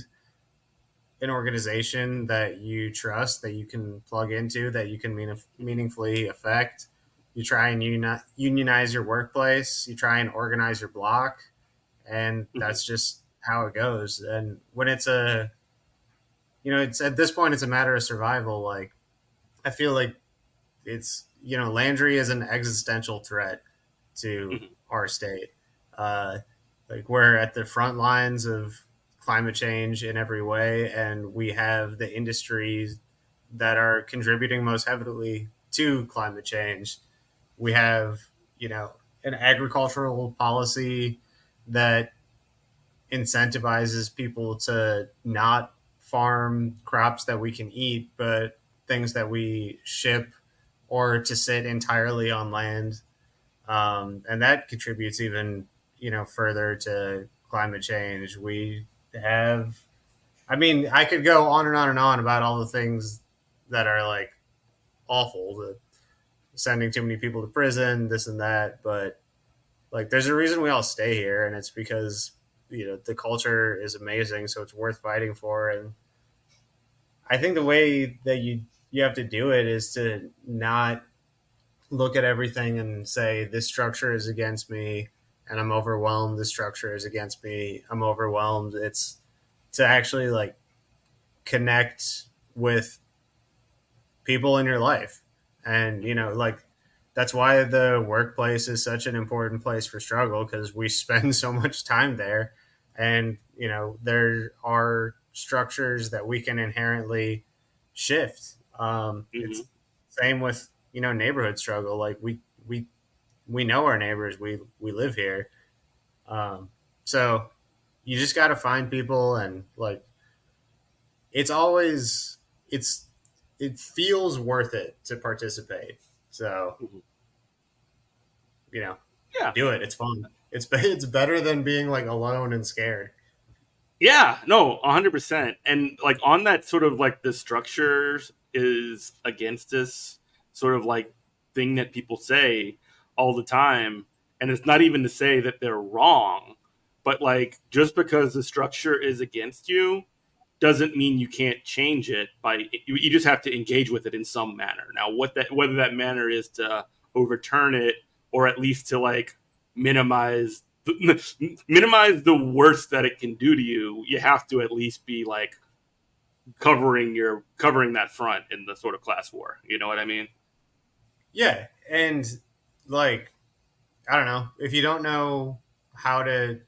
an organization that you trust, that you can plug into, that you can meaningfully affect. You try and unionize your workplace. You try and organize your block, and that's just how it goes. And when it's it's at this point, it's a matter of survival. Like, I feel like it's Landry is an existential threat to our state. Like, we're at the front lines of climate change in every way, and we have the industries that are contributing most heavily to climate change. We have an agricultural policy that incentivizes people to not farm crops that we can eat, but things that we ship, or to sit entirely on land, and that contributes even further to climate change. We have, I mean, I could go on and on and on about all the things that are like awful, the sending too many people to prison, this and that, but like, there's a reason we all stay here, and it's because the culture is amazing, so it's worth fighting for. And I think the way that you have to do it is to not look at everything and say, this structure is against me and I'm overwhelmed, this structure is against me, I'm overwhelmed. It's to actually like connect with people in your life. And like, that's why the workplace is such an important place for struggle, because we spend so much time there. And there are structures that we can inherently shift. It's same with neighborhood struggle. Like, we know our neighbors, we live here. So you just got to find people, and like, it's always it feels worth it to participate. So
Yeah.
do it. It's fun. It's better than being like alone and scared.
Yeah, no, 100%. And like on that sort of like the structure is against this sort of like thing that people say all the time. And it's not even to say that they're wrong, but like just because the structure is against you doesn't mean you can't change it by you just have to engage with it in some manner. Now what that whether that manner is to overturn it or at least to like minimize minimize the worst that it can do to you, you have to at least be like covering that front in the sort of class war. You know what I mean?
Yeah, and like I don't know if you don't know how to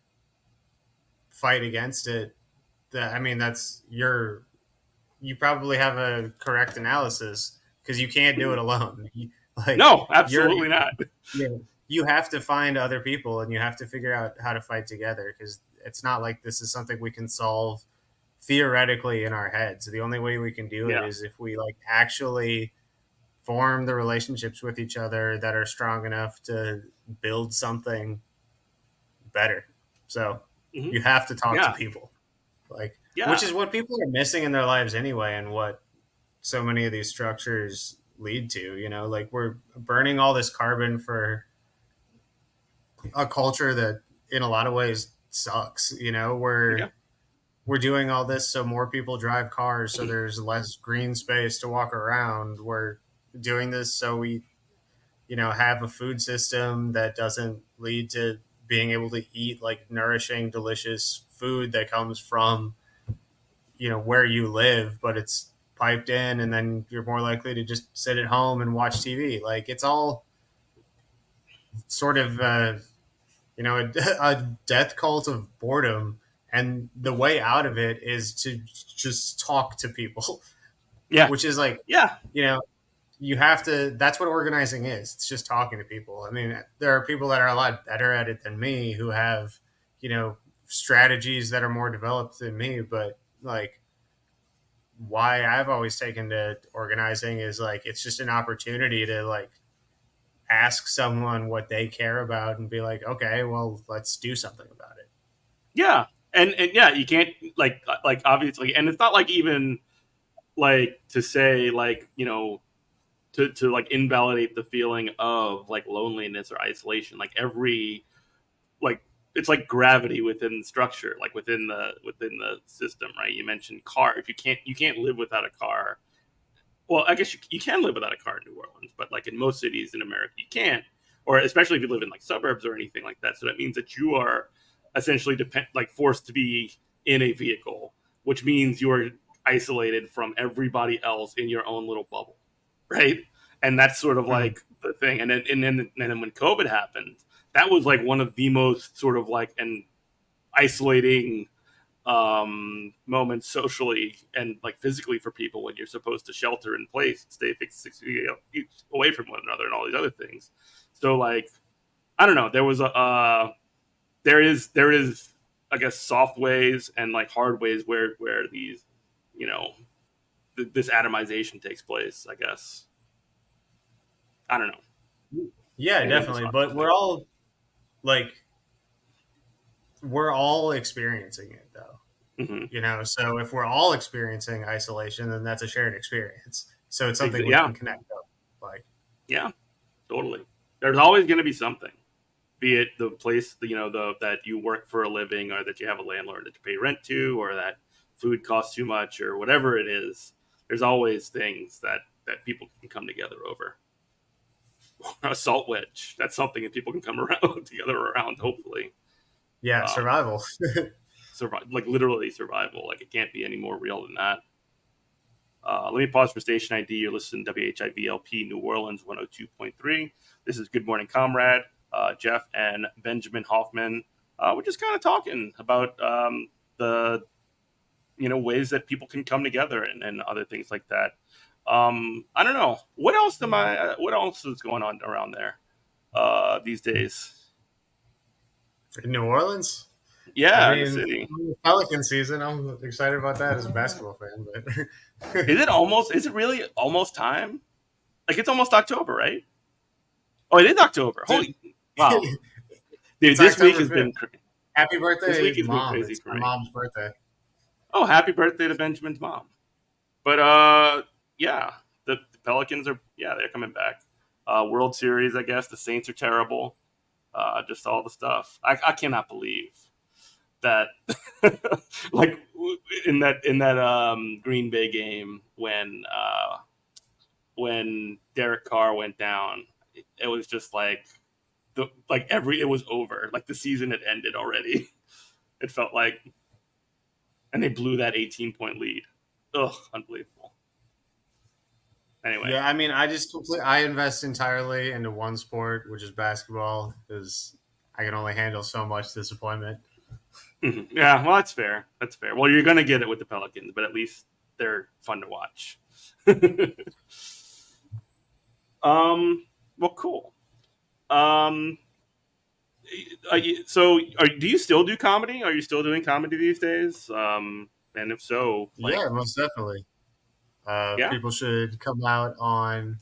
fight against it. That I mean, that's your you probably have a correct analysis because you can't do it alone. Like
No,
you're
absolutely not.
yeah, you have to find other people and you have to figure out how to fight together because it's not like this is something we can solve theoretically in our heads. The only way we can do it
Yeah.
is if we like actually form the relationships with each other that are strong enough to build something better. So
Hmm.
you have to talk to
Yeah.
people, like which
Yeah.
is what people are missing in their lives anyway, and what so many of these structures lead to. You know, like we're burning all this carbon for a culture that, in a lot of ways, sucks. You know,
Yeah.
we're doing all this so more people drive cars, so there's less green space to walk around. We're doing this so we have a food system that doesn't lead to being able to eat like nourishing delicious food that comes from where you live, but it's piped in, and then you're more likely to just sit at home and watch TV. Like it's all sort of a death cult of boredom, and the way out of it is to just talk to people,
Yeah.
which is like
Yeah.
you know you have to. That's what organizing is. It's just talking to people. I mean, there are people that are a lot better at it than me who have strategies that are more developed than me, but like why I've always taken to organizing is like it's just an opportunity to like ask someone what they care about and be like, okay, well, let's do something about it.
Yeah. And yeah, you can't like obviously, and it's not like even like to say like to like invalidate the feeling of like loneliness or isolation. Like every like it's like gravity within structure, like within the system, right? You mentioned cars. You can't live without a car. Well, I guess you can live without a car in New Orleans, but like in most cities in America, you can't, or especially if you live in like suburbs or anything like that. So that means that you are essentially like forced to be in a vehicle, which means you are isolated from everybody else in your own little bubble, right? And that's sort of
Mm-hmm.
like the thing. And then when COVID happened, that was like one of the most sort of like an isolating moments socially and like physically for people when you're supposed to shelter in place, stay 6 feet away from one another, and all these other things. So like I don't know, there is I guess soft ways and like hard ways where these you know this atomization takes place. I guess I don't know.
Yeah,
Maybe I'm just
definitely. But
optimistic.
like we're all experiencing it though.
Hmm.
So if we're all experiencing isolation, then that's a shared experience. So it's something we
Yeah,
can connect up. Like,
yeah, totally. There's always going to be something, be it the place that you work for a living, or that you have a landlord that you pay rent to, or that food costs too much, or whatever it is. There's always things that people can come together over. A salt wedge, that's something that people can come around together around, hopefully.
yeah,
um
survival.
like literally survival. Like it can't be any more real than that. Let me pause for station ID. You're listening to WHIVLP New Orleans 102.3. This is Good Morning Comrade. Jeff and Benjamin Hoffman. We're just kind of talking about the ways that people can come together and other things like that. I don't know what else what else is going on around there these days.
In New Orleans, I
Yeah, in the
mean,
city.
Pelican season. I'm excited about that as a basketball fan, but
Is it really almost time? Like it's almost October, right? Oh, it is October. Holy wow. Dude,
it's
this week
October
has
5th.
been
Happy
this
birthday,
week has been
mom!
crazy
It's
for
my
me.
mom's birthday.
Oh, happy birthday to Benjamin's mom. But yeah, the Pelicans are they're coming back. World Series, I guess the Saints are terrible. Just all the stuff. I cannot believe that, like in that Green Bay game when Derek Carr went down, it was just like it was over. Like the season had ended already. It felt like, and they blew that 18-point lead. Ugh, unbelievable. Anyway,
Yeah, I mean, I invest entirely into one sport, which is basketball, because I can only handle so much disappointment.
Yeah, well, that's fair. That's fair. Well, you're gonna get it with the Pelicans, but at least they're fun to watch. Well, cool. Do you still do comedy? Are you still doing comedy these days? And if so,
Yeah, most definitely.
Yeah?
People should come out on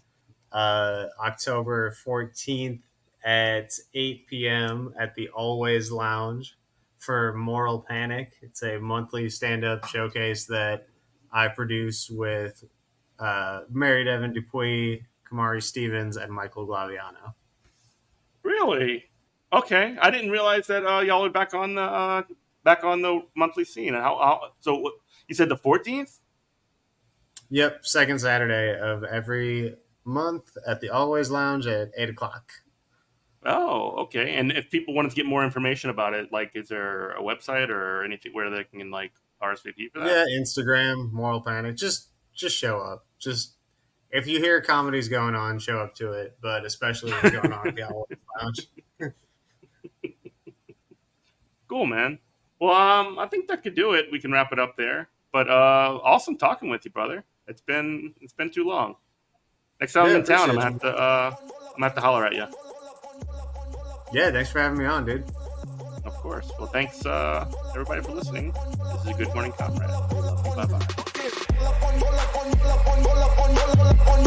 October 14th at 8 p.m. at the Always Lounge for Moral Panic. It's a monthly stand-up showcase that I produce with Mary Devin Dupuis, Kamari Stevens, and Michael Glaviano.
Really? Okay, I didn't realize that y'all are back on the monthly scene. And so you said the 14th?
Yep, second Saturday of every month at the Always Lounge at 8 o'clock.
Oh, okay. And if people wanted to get more information about it, like, is there a website or anything where they can like RSVP for that?
Yeah, Instagram, Moral Panic. Just show up. Just if you hear comedy's going on, show up to it. But especially what's going on at the Always Lounge.
Cool, man. Well, I think that could do it. We can wrap it up there. But awesome talking with you, brother. It's been too long. Next time I'm in town, I'm gonna have to holler at you.
Yeah, thanks for having me on, dude.
Of course. Well, thanks everybody for listening. This is a Good Morning Comrade. Bye bye.